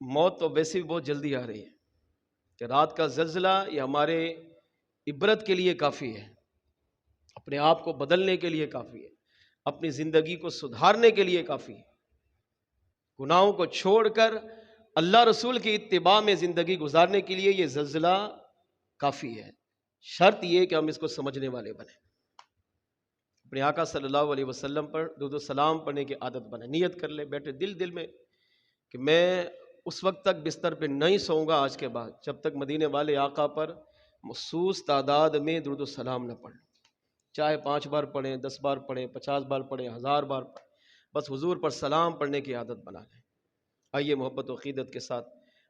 موت تو ویسے بھی بہت جلدی آ رہی ہے کہ رات کا زلزلہ یہ ہمارے عبرت کے لیے کافی ہے، اپنے آپ کو بدلنے کے لیے کافی ہے، اپنی زندگی کو سدھارنے کے لیے کافی ہے، گناہوں کو چھوڑ کر اللہ رسول کی اتباع میں زندگی گزارنے کے لیے یہ زلزلہ کافی ہے۔ شرط یہ کہ ہم اس کو سمجھنے والے بنیں، اپنے آقا صلی اللہ علیہ وسلم پر درود و سلام پڑھنے کی عادت بنیں۔ نیت کر لیں بیٹھے دل میں کہ میں اس وقت تک بستر پہ نہیں سوؤں گا آج کے بعد جب تک مدینے والے آقا پر مخصوص تعداد میں درود و سلام نہ پڑھ، چاہے 5 بار پڑھیں، 10 بار پڑھیں، 50 بار پڑھیں، 1000 بار پڑھیں، بس حضور پر سلام پڑھنے کی عادت بنا لیں۔ آئیے محبت و عقیدت کے ساتھ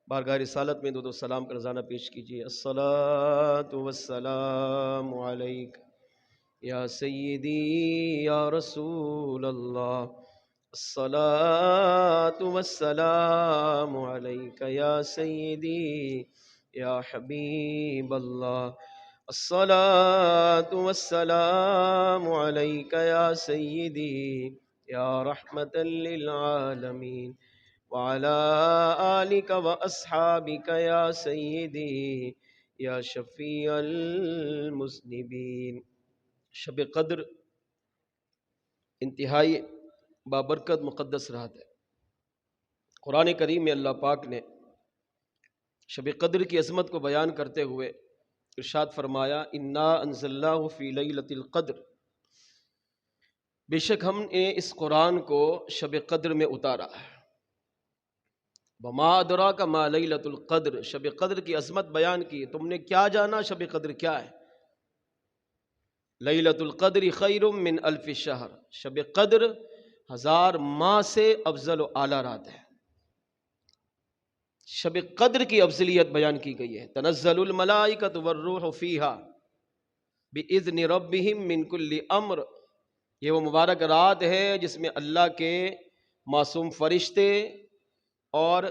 بارگاہ رسالت میں درود و سلام کا رضانہ پیش کیجیے۔ الصلاۃ والسلام علیک یا سیدی یا رسول اللہ، الصلاۃ والسلام علیک یا سیدی یا حبیب اللہ، الصلاۃ والسلام علیک یا سیدی یا رحمۃ للعالمین وعلی آلک واصحابک یا سیدی یا شفیع المذنبین۔ شب قدر انتہائی بابرکت مقدس رات ہے۔ قرآن کریم میں اللہ پاک نے شب قدر کی عظمت کو بیان کرتے ہوئے ارشاد فرمایا انا انزلناہ فی لیلۃ القدر، بے شک ہم نے اس قرآن کو شب قدر میں اتارا ہے۔ وما ادراک ما لیلۃ القدر، شب قدر کی عظمت بیان کی، تم نے کیا جانا شب قدر کیا ہے؟ لیلۃ القدر خیر من الف شہر، شب قدر 1000 ماہ سے افضل و اعلیٰ رات ہے۔ شب قدر کی افضلیت بیان کی گئی ہے۔ تنزل الملائکۃ والروح فیہا باذن ربہم من کل امر، یہ وہ مبارک رات ہے جس میں اللہ کے معصوم فرشتے اور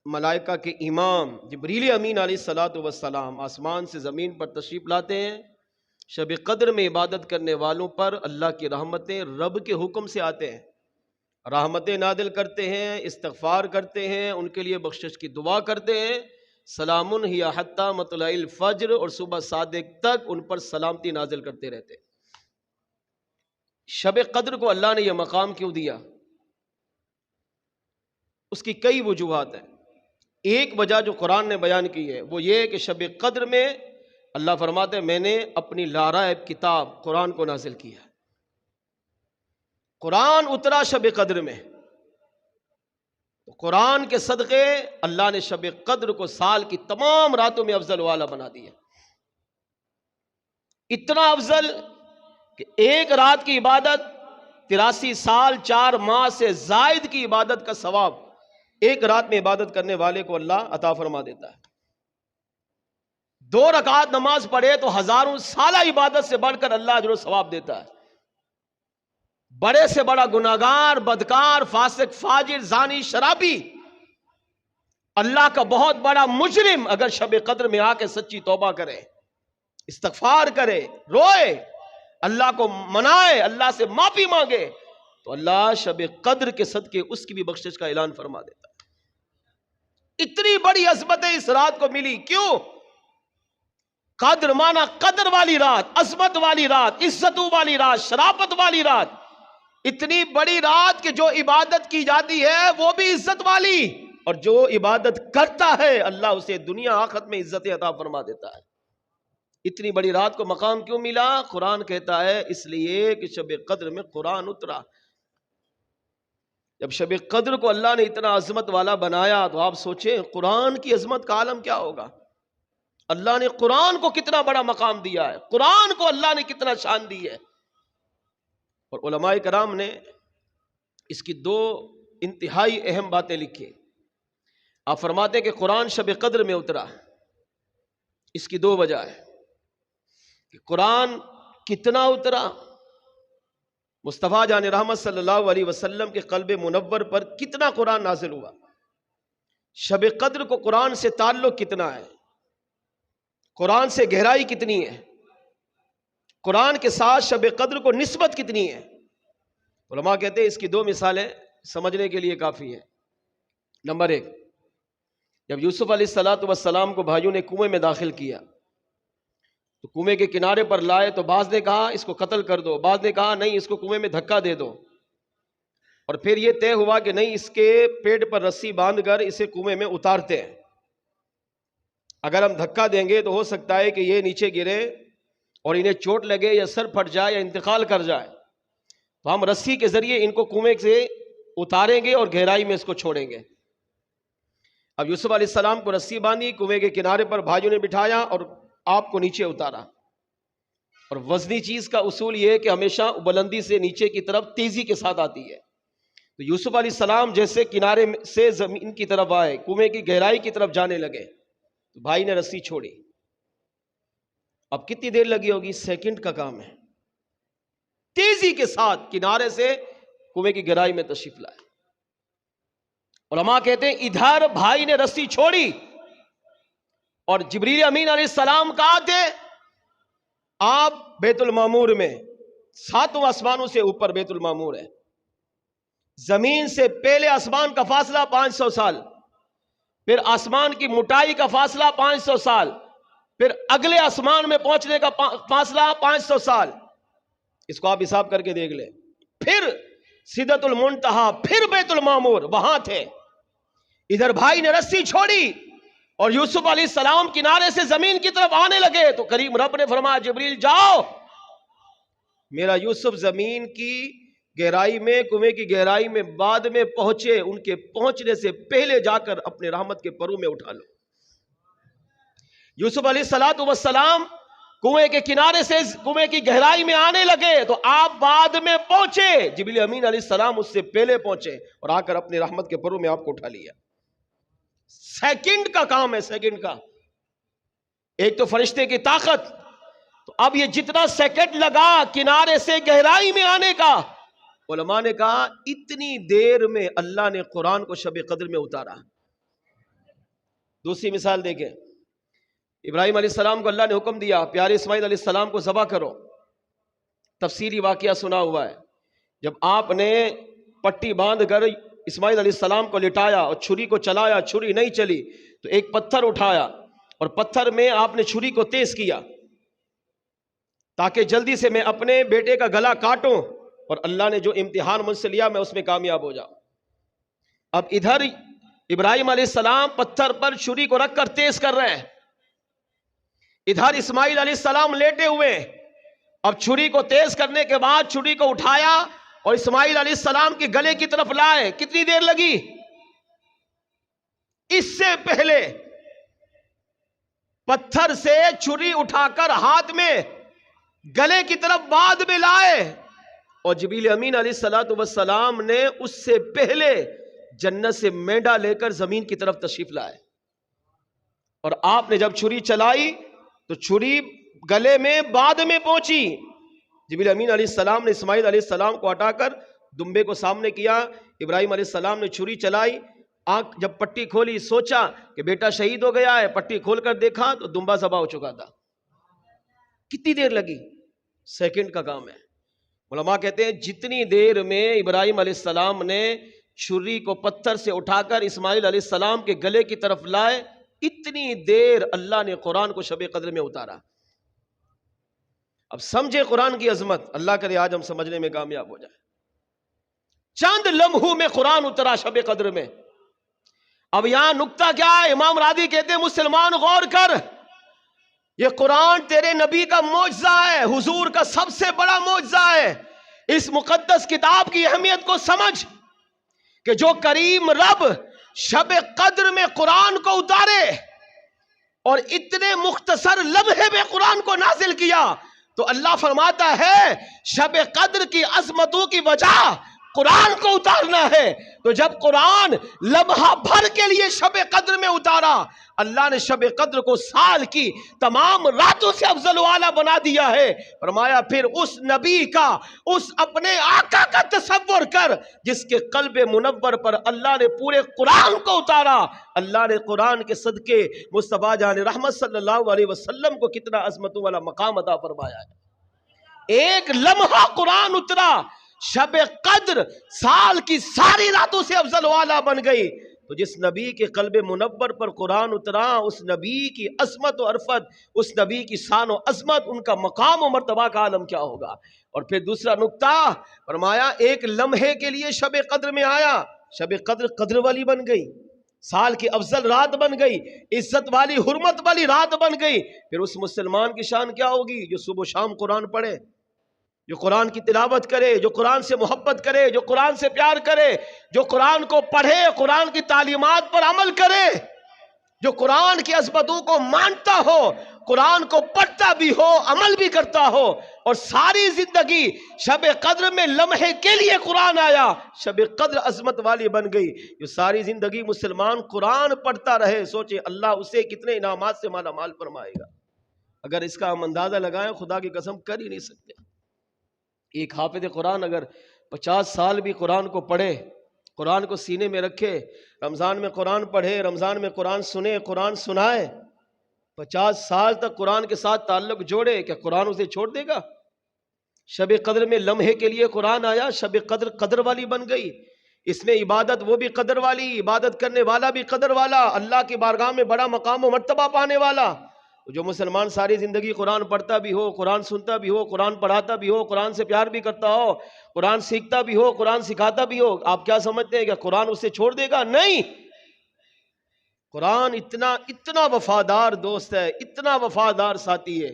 ملائکہ کے امام جبریل امین علیہ الصلاۃ والسلام آسمان سے زمین پر تشریف لاتے ہیں۔ شب قدر میں عبادت کرنے والوں پر اللہ کی رحمتیں رب کے حکم سے آتے ہیں، رحمتیں نازل کرتے ہیں، استغفار کرتے ہیں، ان کے لیے بخشش کی دعا کرتے ہیں۔ سلام ہی حتی مطلع الفجر، اور صبح صادق تک ان پر سلامتی نازل کرتے رہتے ہیں۔ شب قدر کو اللہ نے یہ مقام کیوں دیا؟ اس کی کئی وجوہات ہیں۔ ایک وجہ جو قرآن نے بیان کی ہے وہ یہ کہ شب قدر میں اللہ فرماتے ہیں میں نے اپنی لارائب کتاب قرآن کو نازل کیا۔ قرآن اترا شب قدر میں، قرآن کے صدقے اللہ نے شب قدر کو سال کی تمام راتوں میں افضل والا بنا دیا۔ اتنا افضل کہ ایک رات کی عبادت 83 سال 4 ماہ سے زائد کی عبادت کا ثواب ایک رات میں عبادت کرنے والے کو اللہ عطا فرما دیتا ہے۔ 2 رکعت نماز پڑھے تو 1000 سالہ عبادت سے بڑھ کر اللہ اجر و ثواب دیتا ہے۔ بڑے سے بڑا گناہگار، بدکار، فاسق، فاجر، زانی، شرابی، اللہ کا بہت بڑا مجرم اگر شب قدر میں آ کے سچی توبہ کرے، استغفار کرے، روئے، اللہ کو منائے، اللہ سے معافی مانگے، تو اللہ شب قدر کے صدقے اس کی بھی بخشش کا اعلان فرما دیتا ہے۔ اتنی بڑی عظمت اس رات کو ملی، کیوں؟ قدر مانا قدر والی رات، عظمت والی رات، عزتوں والی رات، شرافت والی رات، اتنی بڑی رات کہ جو عبادت کی جاتی ہے وہ بھی عزت والی، اور جو عبادت کرتا ہے اللہ اسے دنیا آخرت میں عزت عطا فرما دیتا ہے۔ اتنی بڑی رات کو مقام کیوں ملا؟ قرآن کہتا ہے اس لیے کہ شب قدر میں قرآن اترا۔ جب شب قدر کو اللہ نے اتنا عظمت والا بنایا تو آپ سوچیں قرآن کی عظمت کا عالم کیا ہوگا۔ اللہ نے قرآن کو کتنا بڑا مقام دیا ہے، قرآن کو اللہ نے کتنا شان دی ہے۔ اور علماء کرام نے اس کی دو انتہائی اہم باتیں لکھی۔ آپ فرماتے کہ قرآن شب قدر میں اترا، اس کی دو وجہ ہے کہ قرآن کتنا اترا، مصطفیٰ جان رحمت صلی اللہ علیہ وسلم کے قلب منور پر کتنا قرآن نازل ہوا، شب قدر کو قرآن سے تعلق کتنا ہے، قرآن سے گہرائی کتنی ہے، قرآن کے ساتھ شب قدر کو نسبت کتنی ہے۔ علماء کہتے ہیں اس کی دو مثالیں سمجھنے کے لیے کافی ہیں۔ نمبر ایک، جب یوسف علیہ السلام کو بھائیوں نے کنویں میں داخل کیا تو کنویں کے کنارے پر لائے تو بعض نے کہا اس کو قتل کر دو، بعض نے کہا نہیں اس کو کنویں میں دھکا دے دو، اور پھر یہ طے ہوا کہ نہیں اس کے پیٹ پر رسی باندھ کر اسے کنویں میں اتارتے ہیں، اگر ہم دھکا دیں گے تو ہو سکتا ہے کہ یہ نیچے گرے اور انہیں چوٹ لگے یا سر پھٹ جائے یا انتقال کر جائے، تو ہم رسی کے ذریعے ان کو کنویں سے اتاریں گے اور گہرائی میں اس کو چھوڑیں گے۔ اب یوسف علیہ السلام کو رسی باندھی، کنویں کے کنارے پر بھائیوں نے بٹھایا اور آپ کو نیچے اتارا، اور وزنی چیز کا اصول یہ ہے کہ ہمیشہ بلندی سے نیچے کی طرف تیزی کے ساتھ آتی ہے، تو یوسف علیہ السلام جیسے کنارے سے زمین کی طرف آئے، کنویں کی گہرائی کی طرف جانے لگے تو بھائی نے رسی چھوڑی۔ اب کتنی دیر لگی ہوگی؟ سیکنڈ کا کام ہے، تیزی کے ساتھ کنارے سے کنویں کی گہرائی میں تشریف لائے۔ علماء کہتے ہیں ادھر بھائی نے رسی چھوڑی اور جبریل امین علیہ السلام کہاں تھے؟ آپ بیت المعمور میں، 7 آسمانوں سے اوپر بیت المعمور ہے، زمین سے پہلے آسمان کا فاصلہ 500 سال، پھر آسمان کی موٹائی کا فاصلہ 500 سال، پھر اگلے آسمان میں پہنچنے کا فاصلہ 500 سال، اس کو آپ حساب کر کے دیکھ لیں، پھر سدرۃ المنتہا، پھر بیت المعمور، وہاں تھے۔ ادھر بھائی نے رسی چھوڑی اور یوسف علیہ السلام کنارے سے زمین کی طرف آنے لگے تو کریم رب نے فرمایا جبریل جاؤ، میرا یوسف زمین کی گہرائی میں، کنویں کی گہرائی میں بعد میں پہنچے، ان کے پہنچنے سے پہلے جا کر اپنے رحمت کے پرو میں اٹھا لو۔ یوسف علیہ السلام کنویں کے کنارے سے کنویں کی گہرائی میں آنے لگے تو آپ بعد میں پہنچے، جبریل امین علیہ السلام اس سے پہلے پہنچے اور آ کر اپنے رحمت کے پرو میں آپ کو اٹھا لیا۔ سیکنڈ کا کام ہے، سیکنڈ کا۔ ایک تو فرشتے کی طاقت، تو اب یہ جتنا سیکنڈ لگا کنارے سے گہرائی میں آنے کا، علماء نے کہا اتنی دیر میں اللہ نے قرآن کو شب قدر میں اتارا۔ دوسری مثال دیکھیں، ابراہیم علیہ السلام کو اللہ نے حکم دیا پیارے اسماعیل علیہ السلام کو ذبح کرو، تفصیلی واقعہ سنا ہوا ہے۔ جب آپ نے پٹی باندھ کر اسماعیل علیہ السلام کو لٹایا اور چھری کو چلایا، چھری نہیں چلی تو ایک پتھر اٹھایا اور پتھر میں آپ نے چھری کو تیز کیا تاکہ جلدی سے میں اپنے بیٹے کا گلا کاٹوں، اور اللہ نے جو امتحان مجھ سے لیا میں اس میں کامیاب ہو جاؤں۔ اب ادھر ابراہیم علیہ السلام پتھر پر چھری کو رکھ کر تیز کر رہے ہیں، ادھر اسماعیل علیہ السلام لیٹے ہوئے، اب چھری کو تیز کرنے کے بعد چھری کو اٹھایا اور اسماعیل علیہ السلام کے گلے کی طرف لائے۔ کتنی دیر لگی؟ اس سے پہلے پتھر سے چھری اٹھا کر ہاتھ میں گلے کی طرف بعد میں لائے، اور جبریل امین علیہ السلام نے اس سے پہلے جنت سے مینڈا لے کر زمین کی طرف تشریف لائے، اور آپ نے جب چھری چلائی تو چھری گلے میں بعد میں پہنچی، جبریل امین علیہ السلام نے اسماعیل علیہ السلام کو ہٹا کر دمبے کو سامنے کیا، ابراہیم علیہ السلام نے چھری چلائی، آنکھ جب پٹی کھولی سوچا کہ بیٹا شہید ہو گیا ہے، پٹی کھول کر دیکھا تو دمبا ذبح ہو چکا تھا۔ کتنی دیر لگی؟ سیکنڈ کا کام ہے۔ علماء کہتے ہیں جتنی دیر میں ابراہیم علیہ السلام نے چھری کو پتھر سے اٹھا کر اسماعیل علیہ السلام کے گلے کی طرف لائے، اتنی دیر اللہ نے قرآن کو شب قدر میں اتارا۔ اب سمجھے قرآن کی عظمت، اللہ کرے آج ہم سمجھنے میں کامیاب ہو جائے۔ چند لمحوں میں قرآن اترا شب قدر میں۔ اب یہاں نکتہ کیا ہے؟ امام راضی کہتے ہیں مسلمان غور کر، یہ قرآن تیرے نبی کا معجزہ ہے، حضور کا سب سے بڑا معجزہ ہے۔ اس مقدس کتاب کی اہمیت کو سمجھ کہ جو کریم رب شب قدر میں قرآن کو اتارے اور اتنے مختصر لمحے میں قرآن کو نازل کیا، تو اللہ فرماتا ہے شب قدر کی عظمتوں کی وجہ قرآن کو اتارنا ہے۔ تو جب قرآن لمحہ بھر کے لیے شب قدر میں اتارا، اللہ نے شب قدر کو سال کی تمام راتوں سے افضل و اعلیٰ بنا دیا ہے۔ فرمایا پھر اس نبی کا، اس اپنے آقا کا تصور کر جس کے قلب منور پر اللہ نے پورے قرآن کو اتارا۔ اللہ نے قرآن کے صدقے مصطفیٰ جان رحمت صلی اللہ علیہ وسلم کو کتنا عظمتوں والا مقام عطا فرمایا ہے۔ ایک لمحہ قرآن اترا، شب قدر سال کی ساری راتوں سے افضل و اعلیٰ بن گئی۔ تو جس نبی کے قلب منور پر قرآن اترا، اس نبی کی عظمت و عرفت، اس نبی کی شان و عظمت، ان کا مقام و مرتبہ کا عالم کیا ہوگا۔ اور پھر دوسرا نکتہ فرمایا ایک لمحے کے لیے شب قدر میں آیا، شب قدر قدر والی بن گئی، سال کی افضل رات بن گئی، عزت والی حرمت والی رات بن گئی۔ پھر اس مسلمان کی شان کیا ہوگی جو صبح و شام قرآن پڑھے، جو قرآن کی تلاوت کرے، جو قرآن سے محبت کرے، جو قرآن سے پیار کرے، جو قرآن کو پڑھے، قرآن کی تعلیمات پر عمل کرے، جو قرآن کی عظمتوں کو مانتا ہو، قرآن کو پڑھتا بھی ہو، عمل بھی کرتا ہو، اور ساری زندگی شب قدر میں لمحے کے لیے قرآن آیا، شب قدر عظمت والی بن گئی۔ جو ساری زندگی مسلمان قرآن پڑھتا رہے، سوچے اللہ اسے کتنے انعامات سے مالا مال فرمائے گا۔ اگر اس کا ہم اندازہ لگائیں خدا کی قسم کر ہی نہیں سکتے۔ ایک حافظ قرآن اگر 50 سال بھی قرآن کو پڑھے، قرآن کو سینے میں رکھے، رمضان میں قرآن پڑھے، رمضان میں قرآن سنے، قرآن سنائے، 50 سال تک قرآن کے ساتھ تعلق جوڑے، کیا قرآن اسے چھوڑ دے گا؟ شب قدر میں لمحے کے لیے قرآن آیا، شب قدر قدر والی بن گئی۔ اس میں عبادت وہ بھی قدر والی، عبادت کرنے والا بھی قدر والا، اللہ کی بارگاہ میں بڑا مقام و مرتبہ پانے والا۔ جو مسلمان ساری زندگی قرآن پڑھتا بھی ہو، قرآن سنتا بھی ہو، قرآن پڑھاتا بھی ہو، قرآن سے پیار بھی کرتا ہو، قرآن سیکھتا بھی ہو، قرآن سکھاتا بھی ہو، آپ کیا سمجھتے ہیں کہ قرآن اسے چھوڑ دے گا؟ نہیں، قرآن اتنا وفادار دوست ہے، اتنا وفادار ساتھی ہے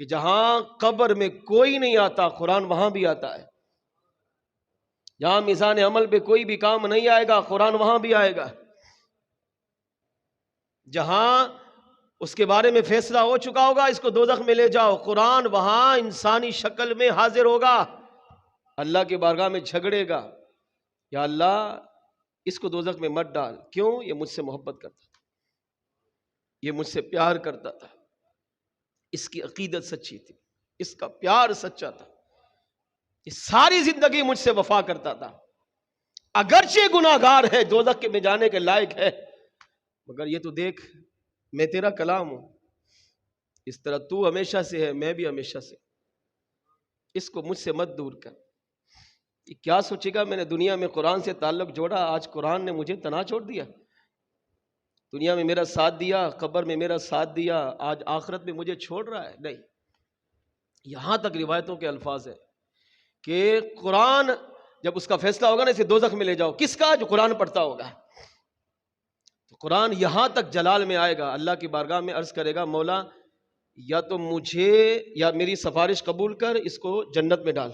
کہ جہاں قبر میں کوئی نہیں آتا قرآن وہاں بھی آتا ہے، جہاں میزان عمل پہ کوئی بھی کام نہیں آئے گا قرآن وہاں بھی آئے گا، جہاں اس کے بارے میں فیصلہ ہو چکا ہوگا اس کو دوزخ میں لے جاؤ، قرآن وہاں انسانی شکل میں حاضر ہوگا، اللہ کی بارگاہ میں جھگڑے گا، یا اللہ اس کو دوزخ میں مت ڈال، کیوں؟ یہ مجھ سے محبت کرتا تھا، یہ مجھ سے پیار کرتا تھا، اس کی عقیدت سچی تھی، اس کا پیار سچا تھا، یہ ساری زندگی مجھ سے وفا کرتا تھا، اگرچہ گناہگار ہے، دوزخ میں جانے کے لائق ہے، مگر یہ تو دیکھ میں تیرا کلام ہوں، اس طرح تو ہمیشہ سے ہے میں بھی ہمیشہ سے، اس کو مجھ سے مت دور کر۔ یہ کیا سوچے گا میں نے دنیا میں قرآن سے تعلق جوڑا، آج قرآن نے مجھے تنہا چھوڑ دیا، دنیا میں میرا ساتھ دیا، قبر میں میرا ساتھ دیا، آج آخرت میں مجھے چھوڑ رہا ہے؟ نہیں، یہاں تک روایتوں کے الفاظ ہیں کہ قرآن جب اس کا فیصلہ ہوگا نا اسے دوزخ میں لے جاؤ، کس کا؟ جو قرآن پڑھتا ہوگا۔ قرآن یہاں تک جلال میں آئے گا، اللہ کی بارگاہ میں عرض کرے گا مولا یا تو مجھے یا میری سفارش قبول کر اس کو جنت میں ڈال،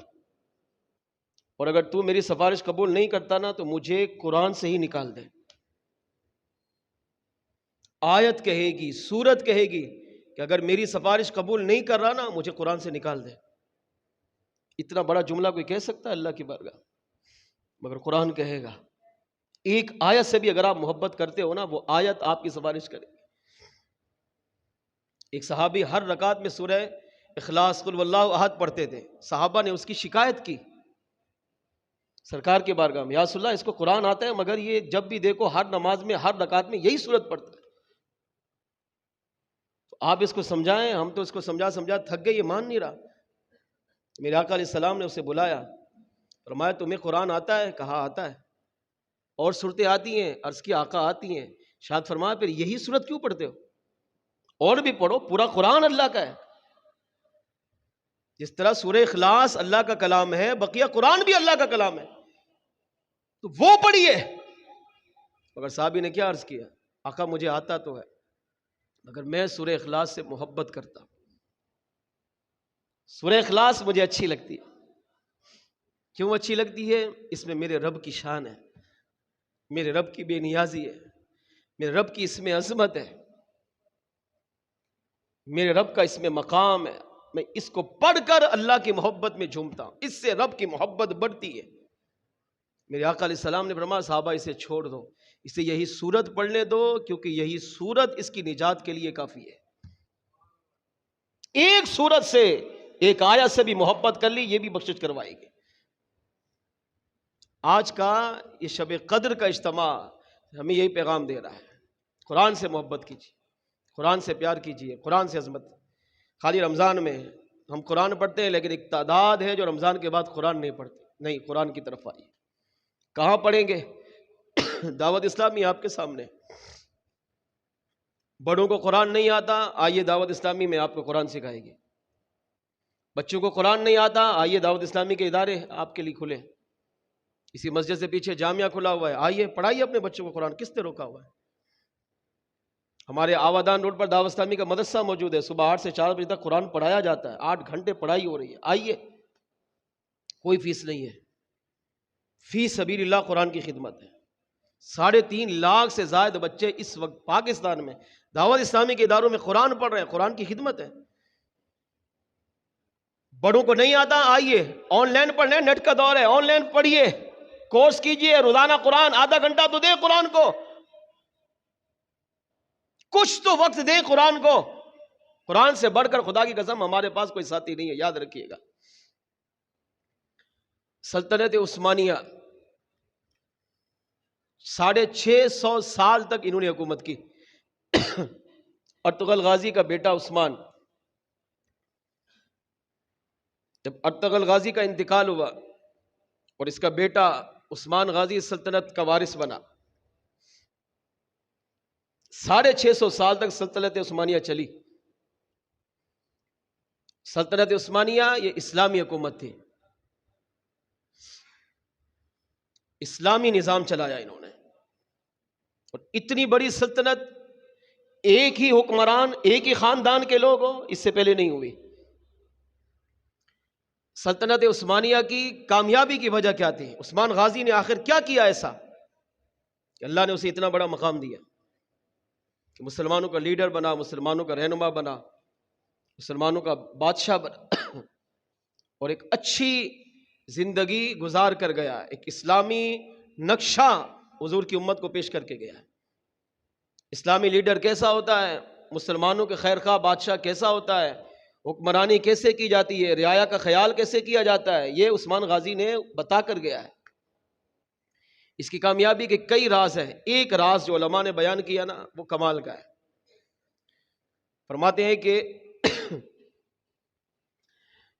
اور اگر تو میری سفارش قبول نہیں کرتا نا تو مجھے قرآن سے ہی نکال دے۔ آیت کہے گی، سورت کہے گی کہ اگر میری سفارش قبول نہیں کر رہا نا مجھے قرآن سے نکال دے۔ اتنا بڑا جملہ کوئی کہہ سکتا ہے اللہ کی بارگاہ؟ مگر قرآن کہے گا، ایک آیت سے بھی اگر آپ محبت کرتے ہو نا وہ آیت آپ کی سفارش کرے گی۔ ایک صحابی ہر رکعت میں سورہ اخلاص قل واللہ احد پڑھتے تھے، صحابہ نے اس کی شکایت کی سرکار کے بارگاہ میں، یا رسول اللہ اس کو قرآن آتا ہے مگر یہ جب بھی دیکھو ہر نماز میں ہر رکعت میں یہی صورت پڑھتا ہے، تو آپ اس کو سمجھائیں۔ ہم تو اس کو سمجھا تھک گئے، یہ مان نہیں رہا۔ میرے آقا علیہ السلام نے اسے بلایا، فرمایا تمہیں قرآن آتا ہے؟ کہا آتا ہے۔ اور صورتیں آتی ہیں؟ عرض کی آقا آتی ہیں۔ شاید فرمایا پھر یہی صورت کیوں پڑھتے ہو؟ اور بھی پڑھو، پورا قرآن اللہ کا ہے۔ جس طرح سورہ اخلاص اللہ کا کلام ہے، بقیہ قرآن بھی اللہ کا کلام ہے، تو وہ پڑھیے۔ مگر صحابی نے کیا عرض کیا؟ آقا مجھے آتا تو ہے مگر میں سورہ اخلاص سے محبت کرتا ہوں، سورہ اخلاص مجھے اچھی لگتی ہے۔ کیوں اچھی لگتی ہے؟ اس میں میرے رب کی شان ہے، میرے رب کی بے نیازی ہے، میرے رب کی اس میں عظمت ہے، میرے رب کا اس میں مقام ہے۔ میں اس کو پڑھ کر اللہ کی محبت میں جھومتا ہوں، اس سے رب کی محبت بڑھتی ہے۔ میرے آقا علیہ السلام نے فرمایا صحابہ اسے چھوڑ دو، اسے یہی سورت پڑھنے دو، کیونکہ یہی سورت اس کی نجات کے لیے کافی ہے۔ ایک سورت سے، ایک آیت سے بھی محبت کر لی، یہ بھی بخشش کروائے گی۔ آج کا یہ شب قدر کا اجتماع ہمیں یہی پیغام دے رہا ہے، قرآن سے محبت کیجیے، قرآن سے پیار کیجیے، قرآن سے عظمت۔ خالی رمضان میں ہم قرآن پڑھتے ہیں، لیکن ایک تعداد ہے جو رمضان کے بعد قرآن نہیں پڑھتے۔ نہیں، قرآن کی طرف آئیے۔ کہاں پڑھیں گے؟ دعوت اسلامی آپ کے سامنے۔ بڑوں کو قرآن نہیں آتا، آئیے دعوت اسلامی میں آپ کو قرآن سکھائے گی۔ بچوں کو قرآن نہیں آتا، آئیے دعوت اسلامی کے ادارے آپ کے لیے کھلے۔ اسی مسجد سے پیچھے جامعہ کھلا ہوا ہے، آئیے پڑھائیے اپنے بچوں کو قرآن۔ کس نے روکا ہوا ہے؟ ہمارے آوادان روڈ پر دعوت اسلامی کا مدرسہ موجود ہے، صبح 8 سے 4 بجے تک قرآن پڑھایا جاتا ہے، 8 گھنٹے پڑھائی ہو رہی ہے۔ آئیے، کوئی فیس نہیں ہے، فی سبیل اللہ قرآن کی خدمت ہے۔ 3.5 لاکھ سے زائد بچے اس وقت پاکستان میں دعوت اسلامی کے اداروں میں قرآن پڑھ رہے ہیں، قرآن کی خدمت ہے۔ بڑوں کو نہیں آتا، آئیے آن لائن پڑھنے، نیٹ کا دور ہے، آن لائن پڑھیے، کورس کیجئے، روزانہ قرآن آدھا گھنٹہ تو دیں قرآن کو، کچھ تو وقت دیں قرآن کو۔ قرآن سے بڑھ کر خدا کی قسم ہمارے پاس کوئی ساتھی نہیں ہے، یاد رکھیے گا۔ سلطنت عثمانیہ 650 سال تک انہوں نے حکومت کی۔ ارطغرل غازی کا بیٹا عثمان، جب ارطغرل غازی کا انتقال ہوا اور اس کا بیٹا عثمان غازی سلطنت کا وارث بنا، 650 سال تک سلطنت عثمانیہ چلی۔ سلطنت عثمانیہ یہ اسلامی حکومت تھی، اسلامی نظام چلایا انہوں نے، اور اتنی بڑی سلطنت، ایک ہی حکمران، ایک ہی خاندان کے لوگ ہوں، اس سے پہلے نہیں ہوئی۔ سلطنت عثمانیہ کی کامیابی کی وجہ کیا تھی؟ عثمان غازی نے آخر کیا کیا ایسا کہ اللہ نے اسے اتنا بڑا مقام دیا کہ مسلمانوں کا لیڈر بنا، مسلمانوں کا رہنما بنا، مسلمانوں کا بادشاہ بنا، اور ایک اچھی زندگی گزار کر گیا، ایک اسلامی نقشہ حضور کی امت کو پیش کر کے گیا ہے۔ اسلامی لیڈر کیسا ہوتا ہے، مسلمانوں کے خیر خواہ بادشاہ کیسا ہوتا ہے، حکمرانی کیسے کی جاتی ہے، رعایا کا خیال کیسے کیا جاتا ہے، یہ عثمان غازی نے بتا کر گیا ہے۔ اس کی کامیابی کے کئی راز ہیں، ایک راز جو علماء نے بیان کیا نا، وہ کمال کا ہے۔ فرماتے ہیں کہ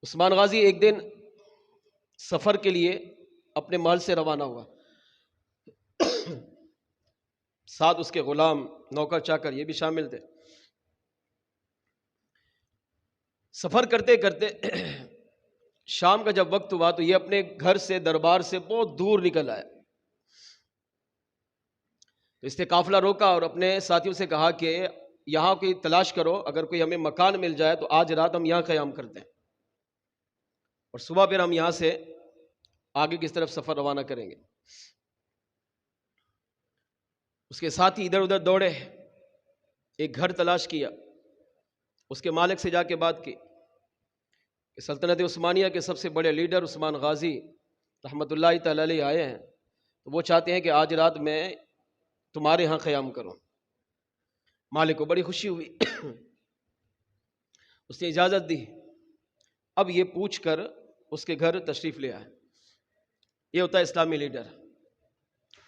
عثمان غازی ایک دن سفر کے لیے اپنے محل سے روانہ ہوا، ساتھ اس کے غلام، نوکر چاکر یہ بھی شامل تھے۔ سفر کرتے کرتے شام کا جب وقت ہوا تو یہ اپنے گھر سے، دربار سے بہت دور نکل آیا۔ تو اس نے قافلہ روکا اور اپنے ساتھیوں سے کہا کہ یہاں کوئی تلاش کرو، اگر کوئی ہمیں مکان مل جائے تو آج رات ہم یہاں قیام کرتے ہیں، اور صبح پھر ہم یہاں سے آگے کی طرف سفر روانہ کریں گے۔ اس کے ساتھی ادھر ادھر دوڑے، ایک گھر تلاش کیا، اس کے مالک سے جا کے بات کی کہ سلطنت عثمانیہ کے سب سے بڑے لیڈر عثمان غازی رحمۃ اللہ تعالی علیہ آئے ہیں، تو وہ چاہتے ہیں کہ آج رات میں تمہارے ہاں قیام کروں۔ مالک کو بڑی خوشی ہوئی، اس نے اجازت دی۔ اب یہ پوچھ کر اس کے گھر تشریف لے آئے. یہ ہوتا ہے اسلامی لیڈر.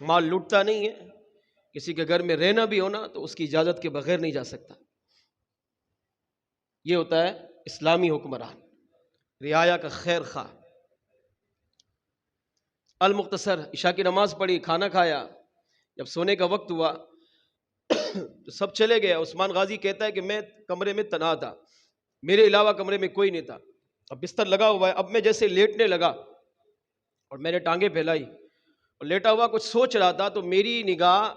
مال لوٹتا نہیں ہے، کسی کے گھر میں رہنا بھی ہونا تو اس کی اجازت کے بغیر نہیں جا سکتا. یہ ہوتا ہے اسلامی حکمران، رعایا کا خیر خواہ. المختصر عشاء کی نماز پڑھی، کھانا کھایا، جب سونے کا وقت ہوا تو سب چلے گئے. عثمان غازی کہتا ہے کہ میں کمرے میں تنہا تھا، میرے علاوہ کمرے میں کوئی نہیں تھا. اب بستر لگا ہوا ہے. اب میں جیسے لیٹنے لگا اور میں نے ٹانگیں پھیلائی اور لیٹا ہوا کچھ سوچ رہا تھا تو میری نگاہ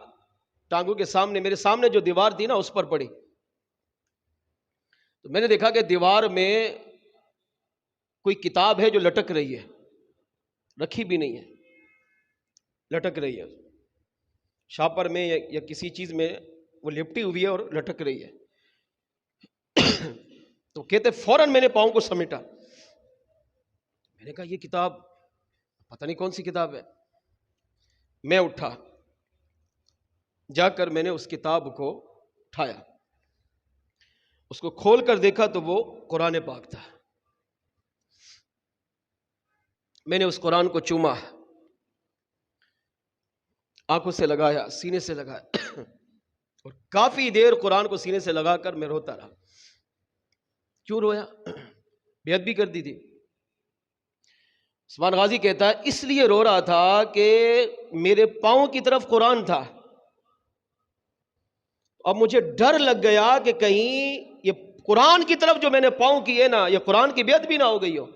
ٹانگوں کے سامنے، میرے سامنے جو دیوار تھی نا اس پر پڑی. تو میں نے دیکھا کہ دیوار میں کوئی کتاب ہے جو لٹک رہی ہے، رکھی بھی نہیں ہے، لٹک رہی ہے. شاپر میں یا کسی چیز میں وہ لپٹی ہوئی ہے اور لٹک رہی ہے. تو کہتے فوراً میں نے پاؤں کو سمیٹا. میں نے کہا یہ کتاب پتہ نہیں کون سی کتاب ہے. میں اٹھا، جا کر میں نے اس کتاب کو اٹھایا، اس کو کھول کر دیکھا تو وہ قرآن پاک تھا. میں نے اس قرآن کو چوما، آنکھوں سے لگایا، سینے سے لگایا اور کافی دیر قرآن کو سینے سے لگا کر میں روتا رہا. کیوں رویا؟ بے ادبی کر دی تھی. عثمان غازی کہتا ہے اس لیے رو رہا تھا کہ میرے پاؤں کی طرف قرآن تھا. اب مجھے ڈر لگ گیا کہ کہیں یہ قرآن کی طرف جو میں نے پاؤں کیے نا، یہ قرآن کی بے ادبی نہ ہو گئی ہو.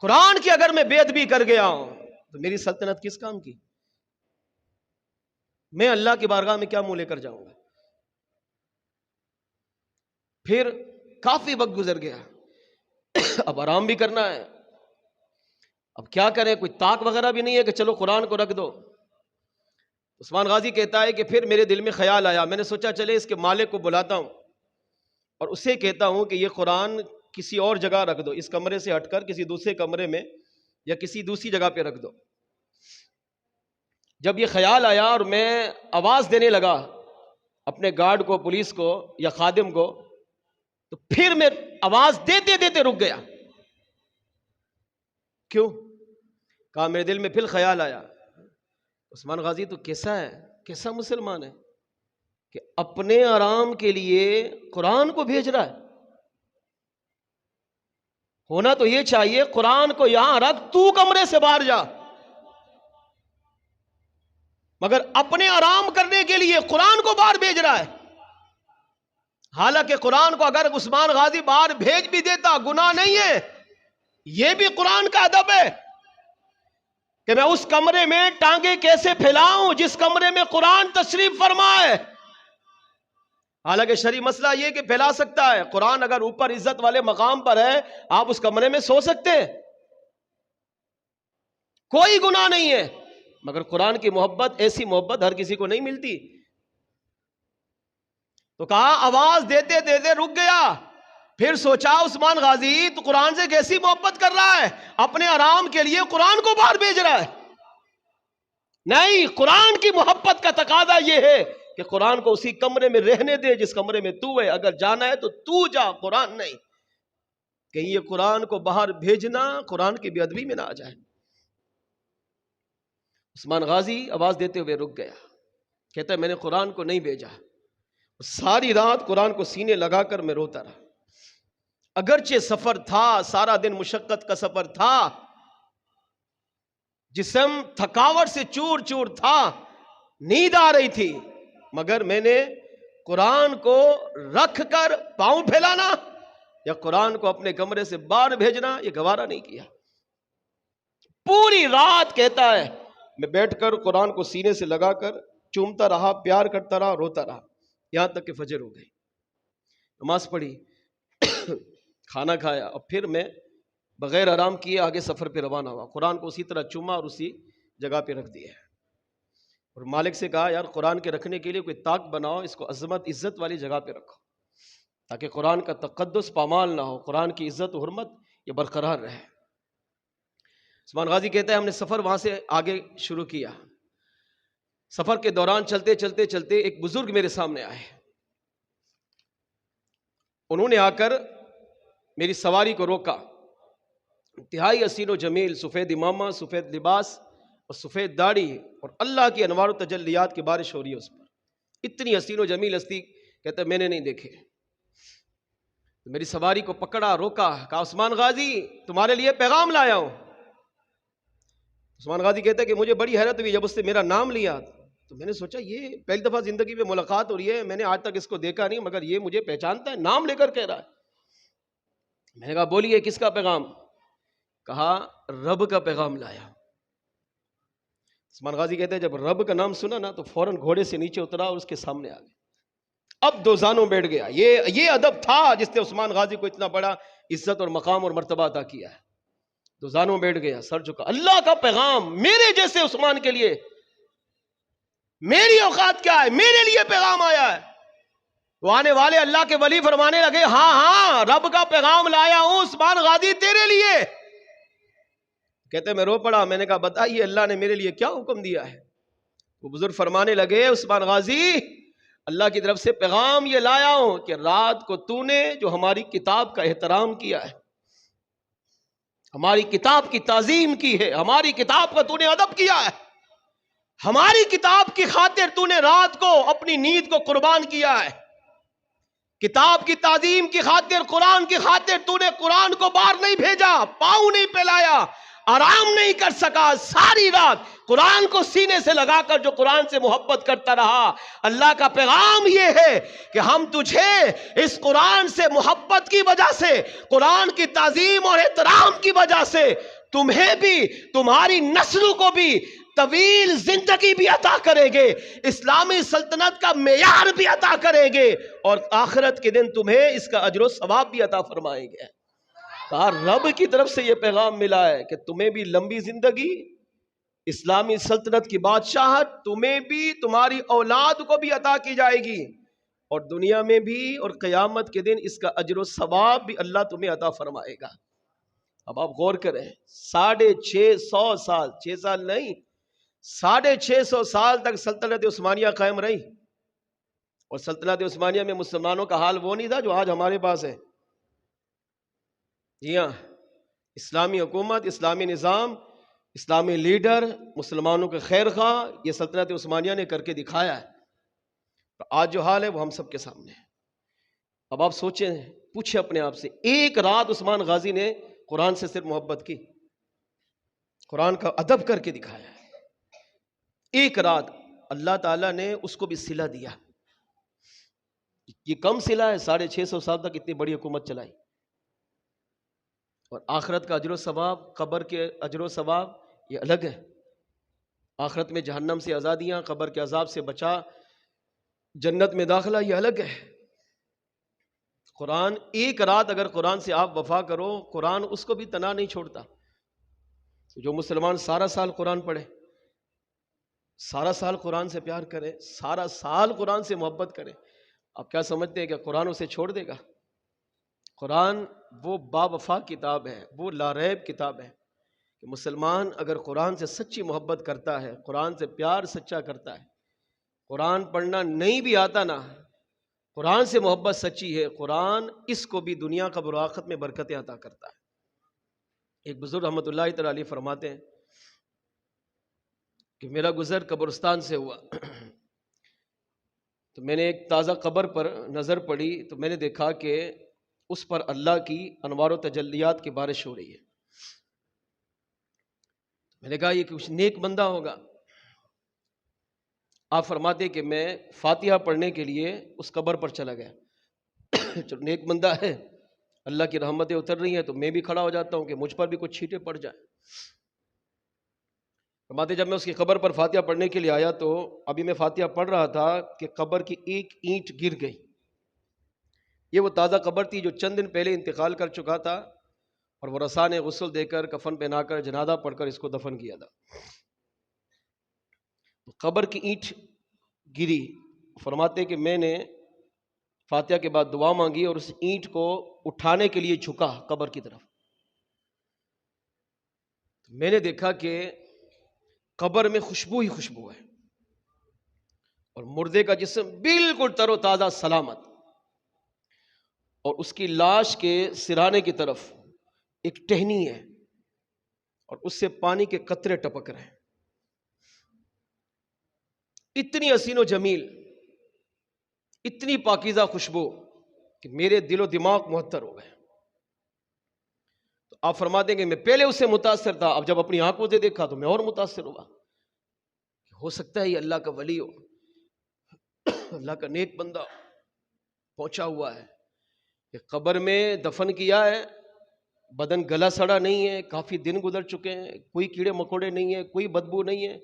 قرآن کی اگر میں بے ادبی کر گیا ہوں تو میری سلطنت کس کام کی؟ میں اللہ کی بارگاہ میں کیا منہ لے کر جاؤں گا؟ پھر کافی وقت گزر گیا، اب آرام بھی کرنا ہے. اب کیا کریں، کوئی طاق وغیرہ بھی نہیں ہے کہ چلو قرآن کو رکھ دو. عثمان غازی کہتا ہے کہ پھر میرے دل میں خیال آیا، میں نے سوچا چلے اس کے مالک کو بلاتا ہوں اور اسے کہتا ہوں کہ یہ قرآن کسی اور جگہ رکھ دو، اس کمرے سے ہٹ کر کسی دوسرے کمرے میں یا کسی دوسری جگہ پہ رکھ دو. جب یہ خیال آیا اور میں آواز دینے لگا اپنے گارڈ کو، پولیس کو یا خادم کو، تو پھر میں آواز دیتے دیتے رک گیا. کیوں؟ کہا میرے دل میں پھر خیال آیا عثمان غازی تو کیسا ہے، کیسا مسلمان ہے کہ اپنے آرام کے لیے قرآن کو بھیج رہا ہے. ہونا تو یہ چاہیے قرآن کو یہاں رکھ، تو کمرے سے باہر جا، مگر اپنے آرام کرنے کے لیے قرآن کو باہر بھیج رہا ہے. حالانکہ قرآن کو اگر عثمان غازی باہر بھیج بھی دیتا گناہ نہیں ہے. یہ بھی قرآن کا ادب ہے کہ میں اس کمرے میں ٹانگیں کیسے پھیلاؤں جس کمرے میں قرآن تشریف فرما ہے. حالانکہ شرعی مسئلہ یہ کہ پھیلا سکتا ہے. قرآن اگر اوپر عزت والے مقام پر ہے، آپ اس کمرے میں سو سکتے ہیں، کوئی گناہ نہیں ہے. مگر قرآن کی محبت، ایسی محبت ہر کسی کو نہیں ملتی. تو کہا آواز دیتے دیتے رک گیا. پھر سوچا عثمان غازی تو قرآن سے کیسی محبت کر رہا ہے، اپنے آرام کے لیے قرآن کو باہر بھیج رہا ہے. نہیں، قرآن کی محبت کا تقاضا یہ ہے کہ قرآن کو اسی کمرے میں رہنے دے جس کمرے میں تو ہے. اگر جانا ہے تو تو جا، قرآن نہیں. کہیں یہ قرآن کو باہر بھیجنا قرآن کی بے ادبی میں نہ آ جائے. عثمان غازی آواز دیتے ہوئے رک گیا. کہتا ہے میں نے قرآن کو نہیں بھیجا. ساری رات قرآن کو سینے لگا کر میں روتا رہا. اگرچہ سفر تھا، سارا دن مشقت کا سفر تھا، جسم تھکاوٹ سے چور چور تھا، نیند آ رہی تھی، مگر میں نے قرآن کو رکھ کر پاؤں پھیلانا یا قرآن کو اپنے کمرے سے باہر بھیجنا یہ گوارا نہیں کیا. پوری رات کہتا ہے میں بیٹھ کر قرآن کو سینے سے لگا کر چومتا رہا، پیار کرتا رہا، روتا رہا، یہاں تک کہ فجر ہو گئی. نماز پڑھی، کھانا کھایا اور پھر میں بغیر آرام کیے آگے سفر پہ روانہ ہوا. قرآن کو اسی طرح چوما اور اسی جگہ پہ رکھ دیا. اور مالک سے کہا یار قرآن کے رکھنے کے لیے کوئی طاق بناؤ، اس کو عظمت عزت والی جگہ پہ رکھو تاکہ قرآن کا تقدس پامال نہ ہو، قرآن کی عزت و حرمت یہ برقرار رہے. عثمان غازی کہتا ہے ہم نے سفر وہاں سے آگے شروع کیا. سفر کے دوران چلتے چلتے چلتے ایک بزرگ میرے سامنے آئے. انہوں نے آ کر میری سواری کو روکا. انتہائی حسین و جمیل، سفید امامہ، سفید لباس اور سفید داڑھی، اور اللہ کی انوار و تجلیات کی بارش ہو رہی ہے اس پر. اتنی حسین و جمیل ہستی کہتا ہے میں نے نہیں دیکھے. میری سواری کو پکڑا، روکا، کہا عثمان غازی تمہارے لیے پیغام لایا ہوں. عثمان غازی کہتا ہے کہ مجھے بڑی حیرت ہوئی جب اس نے میرا نام لیا تو میں نے سوچا یہ پہلی دفعہ زندگی میں ملاقات ہو رہی ہے، میں نے آج تک اس کو دیکھا نہیں، مگر یہ مجھے پہچانتا ہے، نام لے کر کہہ رہا ہے. میں نے کہا بولیے کس کا پیغام؟ کہا رب کا پیغام لایا. عثمان غازی کہتے ہیں جب رب کا نام سنا نا تو فوراً گھوڑے سے نیچے اترا اور اس کے سامنے آ گئے. اب دو زانوں بیٹھ گیا. یہ ادب تھا جس نے عثمان غازی کو اتنا بڑا عزت اور مقام اور مرتبہ عطا کیا ہے. دو زانوں بیٹھ گیا، سر جھکا. اللہ کا پیغام میرے جیسے عثمان کے لیے، میری اوقات کیا ہے، میرے لیے پیغام آیا ہے. وہ آنے والے اللہ کے ولی فرمانے لگے ہاں رب کا پیغام لایا ہوں عثمان غازی تیرے لیے. کہتے میں رو پڑا. میں نے کہا بتائیے اللہ نے میرے لیے کیا حکم دیا ہے؟ وہ بزرگ فرمانے لگے عثمان غازی اللہ کی طرف سے پیغام یہ لایا ہوں کہ رات کو تو نے جو ہماری کتاب کا احترام کیا ہے، ہماری کتاب کی تعظیم کی ہے، ہماری کتاب کا تو نے ادب کیا ہے، ہماری کتاب کی خاطر تو نے رات کو اپنی نیند کو قربان کیا ہے، کتاب کی تعظیم کی خاطر، قرآن کی خاطر تو نے قرآن کو باہر نہیں بھیجا، پاؤں نہیں پھیلایا، آرام نہیں کر سکا، ساری رات قرآن کو سینے سے لگا کر جو قرآن سے محبت کرتا رہا. اللہ کا پیغام یہ ہے کہ ہم تجھے اس قرآن سے محبت کی وجہ سے، قرآن کی تعظیم اور احترام کی وجہ سے تمہیں بھی، تمہاری نسلوں کو بھی طویل زندگی بھی عطا کریں گے، اسلامی سلطنت کا معیار بھی عطا کریں گے، اور آخرت کے دن تمہیں اس کا اجر و ثواب بھی عطا فرمائیں گے. کہا رب کی طرف سے یہ پیغام ملا ہے کہ تمہیں بھی لمبی زندگی، اسلامی سلطنت کی بادشاہت تمہیں بھی، تمہاری اولاد کو بھی عطا کی جائے گی، اور دنیا میں بھی اور قیامت کے دن اس کا اجر و ثواب بھی اللہ تمہیں عطا فرمائے گا. اب آپ غور کریں 650 سال، 6 سال نہیں 650 سال تک سلطنت عثمانیہ قائم رہی، اور سلطنت عثمانیہ میں مسلمانوں کا حال وہ نہیں تھا جو آج ہمارے پاس ہے. جی ہاں، اسلامی حکومت، اسلامی نظام، اسلامی لیڈر، مسلمانوں کے خیر خواہ، یہ سلطنت عثمانیہ نے کر کے دکھایا ہے. آج جو حال ہے وہ ہم سب کے سامنے ہے. اب آپ سوچیں، پوچھیں اپنے آپ سے، ایک رات عثمان غازی نے قرآن سے صرف محبت کی، قرآن کا ادب کر کے دکھایا ہے. ایک رات اللہ تعالیٰ نے اس کو بھی صلہ دیا. یہ کم صلہ ہے، 650 سال تک اتنی بڑی حکومت چلائی. اور آخرت کا اجر و ثواب، قبر کے اجر و ثواب یہ الگ ہے. آخرت میں جہنم سے آزادیاں، قبر کے عذاب سے بچا، جنت میں داخلہ یہ الگ ہے. قرآن ایک رات اگر قرآن سے آپ وفا کرو، قرآن اس کو بھی تنہا نہیں چھوڑتا. جو مسلمان سارا سال قرآن پڑھے، سارا سال قرآن سے پیار کرے، سارا سال قرآن سے محبت کرے، آپ کیا سمجھتے ہیں کہ قرآن اسے چھوڑ دے گا؟ قرآن وہ با وفا کتاب ہے، وہ لا ریب کتاب ہے کہ مسلمان اگر قرآن سے سچی محبت کرتا ہے، قرآن سے پیار سچا کرتا ہے، قرآن پڑھنا نہیں بھی آتا نا، قرآن سے محبت سچی ہے، قرآن اس کو بھی دنیا قبر و آخرت میں برکتیں عطا کرتا ہے. ایک بزرگ رحمۃ اللہ تعالی علیہ فرماتے ہیں کہ میرا گزر قبرستان سے ہوا تو میں نے ایک تازہ قبر پر نظر پڑی تو میں نے دیکھا کہ اس پر اللہ کی انوار و تجلیات کی بارش ہو رہی ہے. میں نے کہا یہ کچھ نیک بندہ ہوگا. آپ فرماتے کہ میں فاتحہ پڑھنے کے لیے اس قبر پر چلا گیا. جو نیک بندہ ہے، اللہ کی رحمتیں اتر رہی ہیں تو میں بھی کھڑا ہو جاتا ہوں کہ مجھ پر بھی کچھ چھینٹے پڑ جائیں. فرماتے جب میں اس کی قبر پر فاتحہ پڑھنے کے لیے آیا تو ابھی میں فاتحہ پڑھ رہا تھا کہ قبر کی ایک اینٹ گر گئی. یہ وہ تازہ قبر تھی جو چند دن پہلے انتقال کر چکا تھا، اور وہ رسا نے غسل دے کر، کفن پہنا کر، جنازہ پڑھ کر اس کو دفن کیا تھا. قبر کی اینٹ گری. فرماتے کہ میں نے فاتحہ کے بعد دعا مانگی اور اس اینٹ کو اٹھانے کے لیے جھکا قبر کی طرف. میں نے دیکھا کہ قبر میں خوشبو ہی خوشبو ہے، اور مردے کا جسم بالکل تر و تازہ سلامت. اور اس کی لاش کے سرانے کی طرف ایک ٹہنی ہے اور اس سے پانی کے قطرے ٹپک رہے ہیں. اتنی حسین و جمیل، اتنی پاکیزہ خوشبو کہ میرے دل و دماغ معطر ہو گئے. تو آپ فرماتے ہیں کہ میں پہلے اس سے متاثر تھا، اب جب اپنی آنکھوں سے دیکھا تو میں اور متاثر ہوا. ہو سکتا ہے یہ اللہ کا ولی ہو، اللہ کا نیک بندہ پہنچا ہوا ہے. کہ قبر میں دفن کیا ہے، بدن گلا سڑا نہیں ہے، کافی دن گزر چکے ہیں، کوئی کیڑے مکوڑے نہیں ہیں، کوئی بدبو نہیں ہے،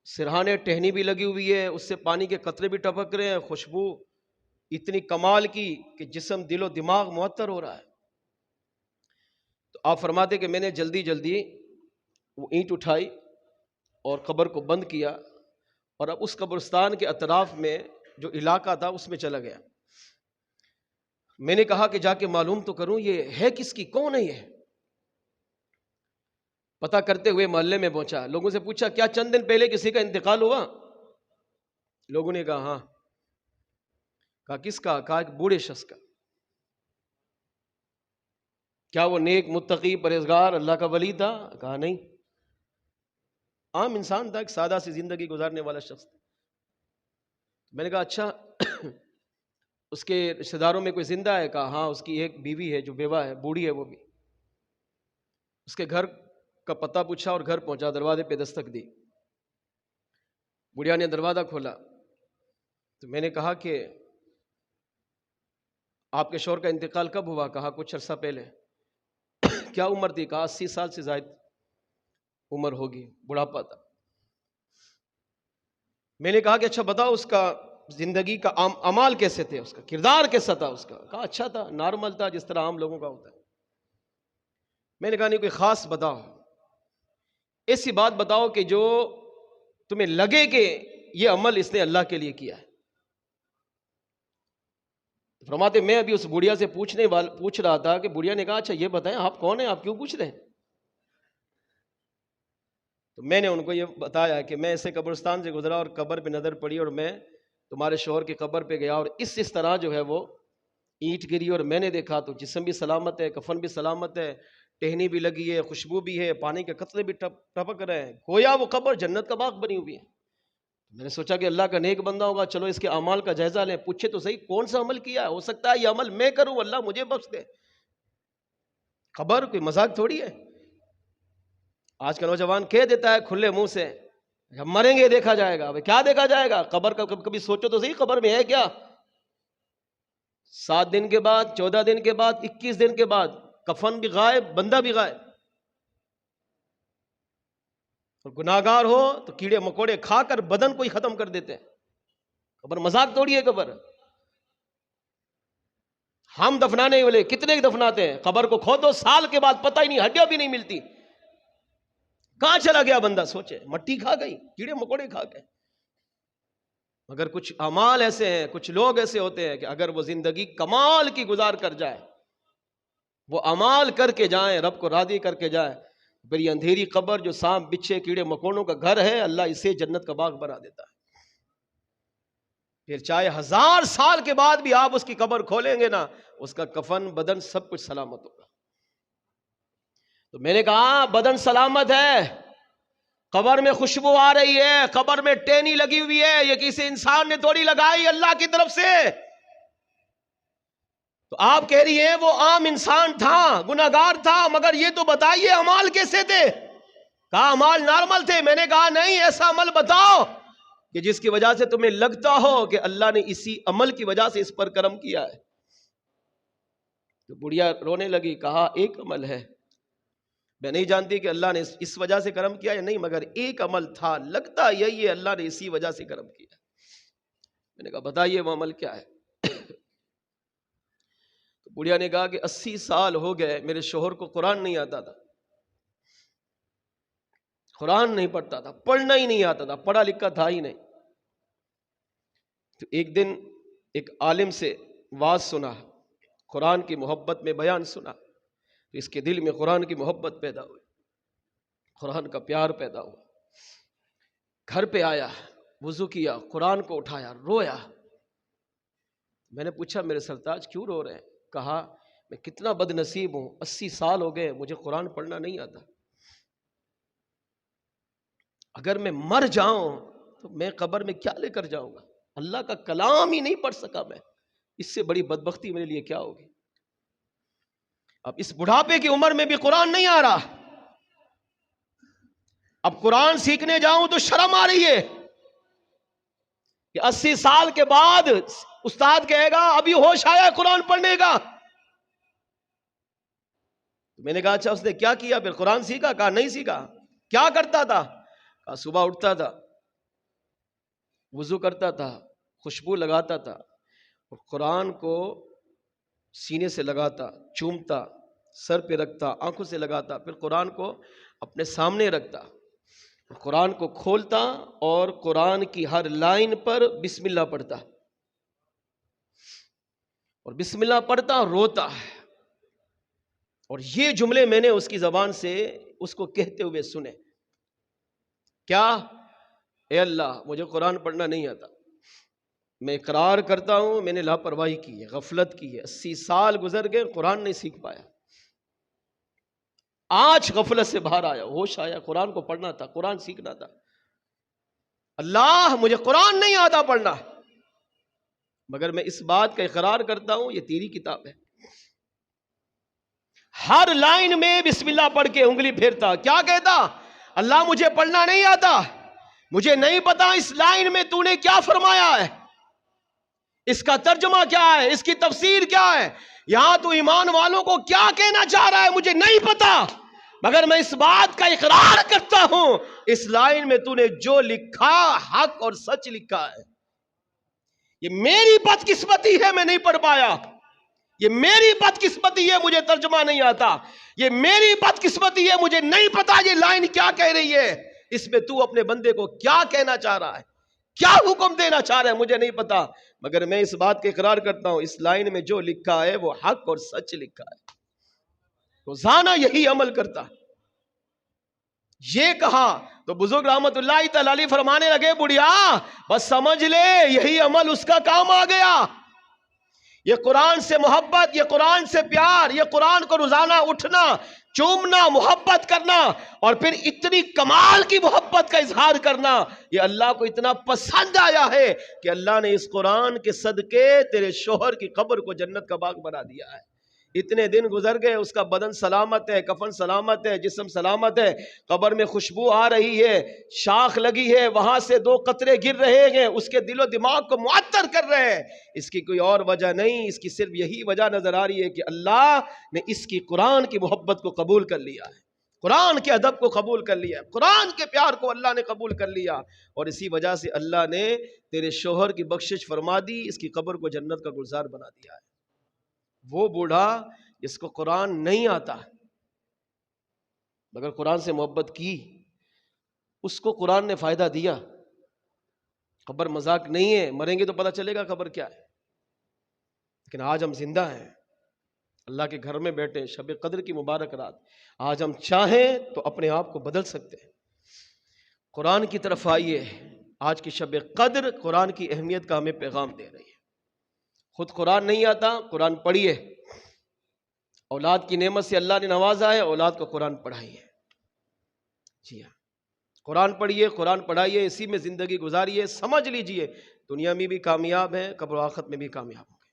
سرہانے ٹہنی بھی لگی ہوئی ہے، اس سے پانی کے قطرے بھی ٹپک رہے ہیں، خوشبو اتنی کمال کی کہ جسم دل و دماغ معطر ہو رہا ہے. تو آپ فرماتے کہ میں نے جلدی جلدی وہ اینٹ اٹھائی اور قبر کو بند کیا، اور اب اس قبرستان کے اطراف میں جو علاقہ تھا اس میں چلا گیا. میں نے کہا کہ جا کے معلوم تو کروں یہ ہے کس کی، کون ہے یہ. پتہ کرتے ہوئے محلے میں پہنچا، لوگوں سے پوچھا کیا چند دن پہلے کسی کا انتقال ہوا؟ لوگوں نے کہا ہاں. کہا کس کا؟ کہا ایک بوڑھے شخص کا. کیا وہ نیک متقی پرہیزگار اللہ کا ولی تھا؟ کہا نہیں، عام انسان تھا، ایک سادہ سی زندگی گزارنے والا شخص تھا. میں نے کہا اچھا اس کے رشتہ داروں میں کوئی زندہ ہے؟ کہا ہاں اس کی ایک بیوی ہے جو بیوہ ہے، بوڑھی ہے وہ بھی. اس کے گھر کا پتہ پوچھا اور گھر پہنچا، دروازے پہ دستک دی. بڑھیا نے دروازہ کھولا تو میں نے کہا کہ آپ کے شوہر کا انتقال کب ہوا؟ کہا کچھ عرصہ پہلے. کیا عمر تھی؟ کہا 80 سال سے زائد عمر ہوگی، بڑھاپا تھا. میں نے کہا کہ اچھا بتاؤ اس کا زندگی کا اعمال کیسے تھے، اس کا کردار کیسا تھا اس کا؟ کہا اچھا تھا، نارمل تھا جس طرح عام لوگوں کا ہوتا ہے. میں نے کہا نہیں کوئی خاص بتاؤ، ایسی بات بتاؤ کہ جو تمہیں لگے کہ یہ عمل اس نے اللہ کے لیے کیا ہے. فرماتے میں ابھی اس بڑھیا سے پوچھ رہا تھا کہ بڑھیا نے کہا اچھا یہ بتائیں آپ کون ہیں، آپ کیوں پوچھ رہے ہیں؟ تو میں نے ان کو یہ بتایا کہ میں ایسے قبرستان سے گزرا اور قبر پہ نظر پڑی اور میں تمہارے شوہر کی قبر پہ گیا اور اس طرح جو ہے وہ اینٹ گری اور میں نے دیکھا تو جسم بھی سلامت ہے، کفن بھی سلامت ہے، ٹہنی بھی لگی ہے، خوشبو بھی ہے، پانی کے قطرے بھی ٹپک رہے ہیں، گویا وہ قبر جنت کا باغ بنی ہوئی ہے. میں نے سوچا کہ اللہ کا نیک بندہ ہوگا، چلو اس کے اعمال کا جائزہ لیں، پوچھے تو صحیح کون سا عمل کیا ہے، ہو سکتا ہے یہ عمل میں کروں اللہ مجھے بخش دے. خبر کوئی مذاق تھوڑی ہے. آج کا نوجوان کہہ دیتا ہے کھلے منہ سے ہم مریں گے دیکھا جائے گا. کیا دیکھا جائے گا؟ قبر کا کبھی سوچو تو صحیح قبر میں ہے کیا. 7 دن کے بعد، 14 دن کے بعد، 21 دن کے بعد کفن بھی غائب، بندہ بھی غائب. اور گناہگار ہو تو کیڑے مکوڑے کھا کر بدن کو ہی ختم کر دیتے ہیں. قبر مذاق توڑی ہے قبر. ہم دفنانے والے کتنے دفناتے ہیں، قبر کو کھودو سال کے بعد پتہ ہی نہیں، ہڈیاں بھی نہیں ملتی. کہاں چلا گیا بندہ؟ سوچے مٹی کھا گئی، کیڑے مکوڑے کھا گئے. مگر کچھ اعمال ایسے ہیں، کچھ لوگ ایسے ہوتے ہیں کہ اگر وہ زندگی کمال کی گزار کر جائے، وہ اعمال کر کے جائیں، رب کو راضی کر کے جائیں، پھر یہ اندھیری قبر جو سانپ بچھے کیڑے مکوڑوں کا گھر ہے، اللہ اسے جنت کا باغ بنا دیتا ہے. پھر چاہے 1000 سال کے بعد بھی آپ اس کی قبر کھولیں گے نا، اس کا کفن بدن سب کچھ سلامت ہوگا. تو میں نے کہا بدن سلامت ہے، قبر میں خوشبو آ رہی ہے، قبر میں ٹینی لگی ہوئی ہے، یہ کسی انسان نے تھوڑی لگائی، اللہ کی طرف سے. تو آپ کہہ رہی ہیں وہ عام انسان تھا، گناہگار تھا، مگر یہ تو بتائیے اعمال کیسے تھے؟ کہا اعمال نارمل تھے. میں نے کہا نہیں، ایسا عمل بتاؤ کہ جس کی وجہ سے تمہیں لگتا ہو کہ اللہ نے اسی عمل کی وجہ سے اس پر کرم کیا ہے. تو بڑھیا رونے لگی. کہا ایک عمل ہے، میں نہیں جانتی کہ اللہ نے اس وجہ سے کرم کیا یا نہیں، مگر ایک عمل تھا، لگتا یہی ہے اللہ نے اسی وجہ سے کرم کیا. میں نے کہا بتائیے وہ عمل کیا ہے. تو بڑھیا نے کہا کہ 80 سال ہو گئے میرے شوہر کو قرآن نہیں آتا تھا، قرآن نہیں پڑھتا تھا، پڑھنا ہی نہیں آتا تھا، پڑھا لکھا تھا ہی نہیں. تو ایک دن ایک عالم سے واز سنا، قرآن کی محبت میں بیان سنا، تو اس کے دل میں قرآن کی محبت پیدا ہوئی، قرآن کا پیار پیدا ہوا. گھر پہ آیا، وضو کیا، قرآن کو اٹھایا، رویا. میں نے پوچھا میرے سرتاج کیوں رو رہے ہیں؟ کہا میں کتنا بد نصیب ہوں، 80 سال ہو گئے مجھے قرآن پڑھنا نہیں آتا، اگر میں مر جاؤں تو میں قبر میں کیا لے کر جاؤں گا؟ اللہ کا کلام ہی نہیں پڑھ سکا میں، اس سے بڑی بدبختی میرے لیے کیا ہوگی؟ اب اس بڑھاپے کی عمر میں بھی قرآن نہیں آ رہا، اب قرآن سیکھنے جاؤں تو شرم آ رہی ہے کہ 80 سال کے بعد استاد کہے گا ابھی ہوش آیا قرآن پڑھنے کا۔ میں نے کہا اچھا اس نے کیا کیا پھر؟ قرآن سیکھا؟ کہا نہیں سیکھا۔ کیا کرتا تھا؟ کہا صبح اٹھتا تھا، وضو کرتا تھا، خوشبو لگاتا تھا اور قرآن کو سینے سے لگاتا، چومتا، سر پہ رکھتا، آنکھوں سے لگاتا، پھر قرآن کو اپنے سامنے رکھتا، قرآن کو کھولتا اور قرآن کی ہر لائن پر بسم اللہ پڑھتا، اور بسم اللہ پڑھتا اور روتا ہے۔ اور یہ جملے میں نے اس کی زبان سے اس کو کہتے ہوئے سنے، کیا؟ اے اللہ مجھے قرآن پڑھنا نہیں آتا، میں اقرار کرتا ہوں میں نے لاپرواہی کی ہے، غفلت کی ہے، 80 سال گزر گئے قرآن نہیں سیکھ پایا، آج غفلت سے باہر آیا، ہوش آیا، قرآن کو پڑھنا تھا، قرآن سیکھنا تھا۔ اللہ مجھے قرآن نہیں آتا پڑھنا، مگر میں اس بات کا اقرار کرتا ہوں یہ تیری کتاب ہے۔ ہر لائن میں بسم اللہ پڑھ کے انگلی پھیرتا، کیا کہتا؟ اللہ مجھے پڑھنا نہیں آتا، مجھے نہیں پتا اس لائن میں تو نے کیا فرمایا ہے، اس کا ترجمہ کیا ہے، اس کی تفسیر کیا ہے، یہاں تو ایمان والوں کو کیا کہنا چاہ رہا ہے مجھے نہیں پتا، مگر میں اس بات کا اقرار کرتا ہوں اس لائن میں تو نے جو لکھا حق اور سچ لکھا ہے۔ یہ میری بدقسمتی ہے میں نہیں پڑھ پایا، یہ میری بدقسمتی ہے مجھے ترجمہ نہیں آتا، یہ میری بدقسمتی ہے مجھے نہیں پتا یہ لائن کیا کہہ رہی ہے، اس میں تو اپنے بندے کو کیا کہنا چاہ رہا ہے، کیا حکم دینا چاہ رہا ہے مجھے نہیں پتا، مگر میں اس بات کا اقرار کرتا ہوں اس لائن میں جو لکھا ہے وہ حق اور سچ لکھا ہے، روزانہ یہی عمل کرتا۔ یہ کہا تو بزرگ رحمت اللہ تعالی علیہ فرمانے لگے بڑھیا بس سمجھ لے یہی عمل اس کا کام آ گیا، یہ قرآن سے محبت، یہ قرآن سے پیار، یہ قرآن کو روزانہ اٹھنا، چومنا، محبت کرنا، اور پھر اتنی کمال کی محبت کا اظہار کرنا، یہ اللہ کو اتنا پسند آیا ہے کہ اللہ نے اس قرآن کے صدقے تیرے شوہر کی قبر کو جنت کا باغ بنا دیا ہے۔ اتنے دن گزر گئے، اس کا بدن سلامت ہے، کفن سلامت ہے، جسم سلامت ہے، قبر میں خوشبو آ رہی ہے، شاخ لگی ہے، وہاں سے 2 قطرے گر رہے ہیں، اس کے دل و دماغ کو معطر کر رہے ہیں، اس کی کوئی اور وجہ نہیں، اس کی صرف یہی وجہ نظر آ رہی ہے کہ اللہ نے اس کی قرآن کی محبت کو قبول کر لیا ہے، قرآن کے ادب کو قبول کر لیا ہے، قرآن کے پیار کو اللہ نے قبول کر لیا، اور اسی وجہ سے اللہ نے تیرے شوہر کی بخشش فرما دی، اس کی قبر کو جنت کا گلزار بنا دیا ہے۔ وہ بوڑھا جس کو قرآن نہیں آتا مگر قرآن سے محبت کی، اس کو قرآن نے فائدہ دیا۔ قبر مذاق نہیں ہے، مریں گے تو پتہ چلے گا قبر کیا ہے، لیکن آج ہم زندہ ہیں، اللہ کے گھر میں بیٹھے، شب قدر کی مبارک رات، آج ہم چاہیں تو اپنے آپ کو بدل سکتے ہیں۔ قرآن کی طرف آئیے، آج کی شب قدر قرآن کی اہمیت کا ہمیں پیغام دے رہی ہے۔ خود قرآن نہیں آتا، قرآن پڑھیے، اولاد کی نعمت سے اللہ نے نوازا ہے، اولاد کو قرآن پڑھائیے، جی ہاں، قرآن پڑھیے، قرآن پڑھائیے، اسی میں زندگی گزاریے، سمجھ لیجئے دنیا میں بھی کامیاب ہے، قبر و آخرت میں بھی کامیاب ہوں گے۔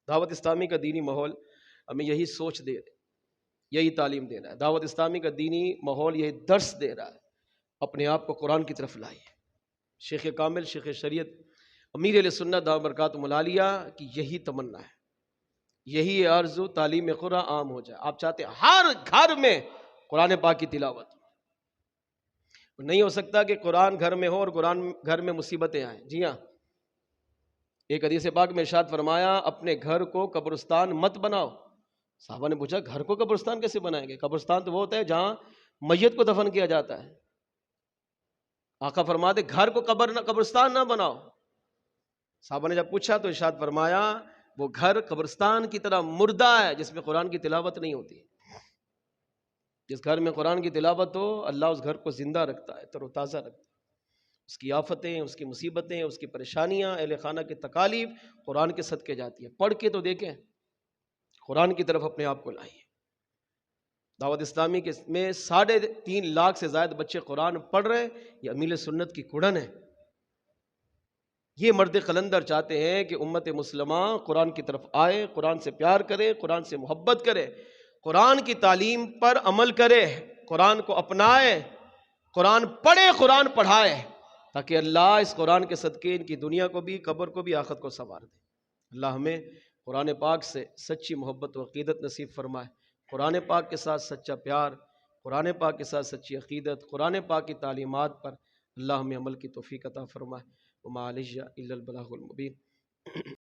دعوت اسلامی کا دینی ماحول ہمیں یہی سوچ دے رہا ہے، یہی تعلیم دے رہا ہے، دعوت اسلامی کا دینی ماحول یہی درس دے رہا ہے، اپنے آپ کو قرآن کی طرف لائیے۔ شیخ کامل، شیخ شریعت، امیر اہل سنت دامت برکاتہم العالیہ کی یہی تمنا ہے، یہی آرزو، تعلیم قرآن عام ہو جائے۔ آپ چاہتے ہیں ہر گھر میں قرآن پاک کی تلاوت، نہیں ہو سکتا کہ قرآن گھر میں ہو اور قرآن گھر میں مصیبتیں آئیں، جی ہاں، ایک حدیث پاک میں ارشاد فرمایا اپنے گھر کو قبرستان مت بناؤ۔ صحابہ نے پوچھا گھر کو قبرستان کیسے بنائیں گے؟ قبرستان تو وہ ہوتا ہے جہاں میت کو دفن کیا جاتا ہے، آقا فرماتے گھر کو قبرستان نہ بناؤ۔ صحابہ نے جب پوچھا تو ارشاد فرمایا وہ گھر قبرستان کی طرح مردہ ہے جس میں قرآن کی تلاوت نہیں ہوتی۔ جس گھر میں قرآن کی تلاوت ہو اللہ اس گھر کو زندہ رکھتا ہے، تر و تازہ رکھتا ہے، اس کی آفتیں، اس کی مصیبتیں، اس کی پریشانیاں، اہل خانہ کی تکالیف قرآن کے صدقے جاتی ہیں۔ پڑھ کے تو دیکھیں، قرآن کی طرف اپنے آپ کو لائیے۔ دعوت اسلامی کے میں 3.5 لاکھ سے زائد بچے قرآن پڑھ رہے ہیں، یہ امیل سنت کی کڑن ہے۔ یہ مرد قلندر چاہتے ہیں کہ امت مسلمہ قرآن کی طرف آئے، قرآن سے پیار کرے، قرآن سے محبت کرے، قرآن کی تعلیم پر عمل کرے، قرآن کو اپنائے، قرآن پڑھے، قرآن پڑھائے، تاکہ اللہ اس قرآن کے صدقے ان کی دنیا کو بھی، قبر کو بھی، آخرت کو سنوار دے۔ اللہ ہمیں قرآن پاک سے سچی محبت و عقیدت نصیب فرمائے، قرآن پاک کے ساتھ سچا پیار، قرآن پاک کے ساتھ سچی عقیدت، قرآن پاک کی تعلیمات پر اللہ ہمیں عمل کی توفیق عطا فرمائے۔ وما علیہ الا البلاغ المبین۔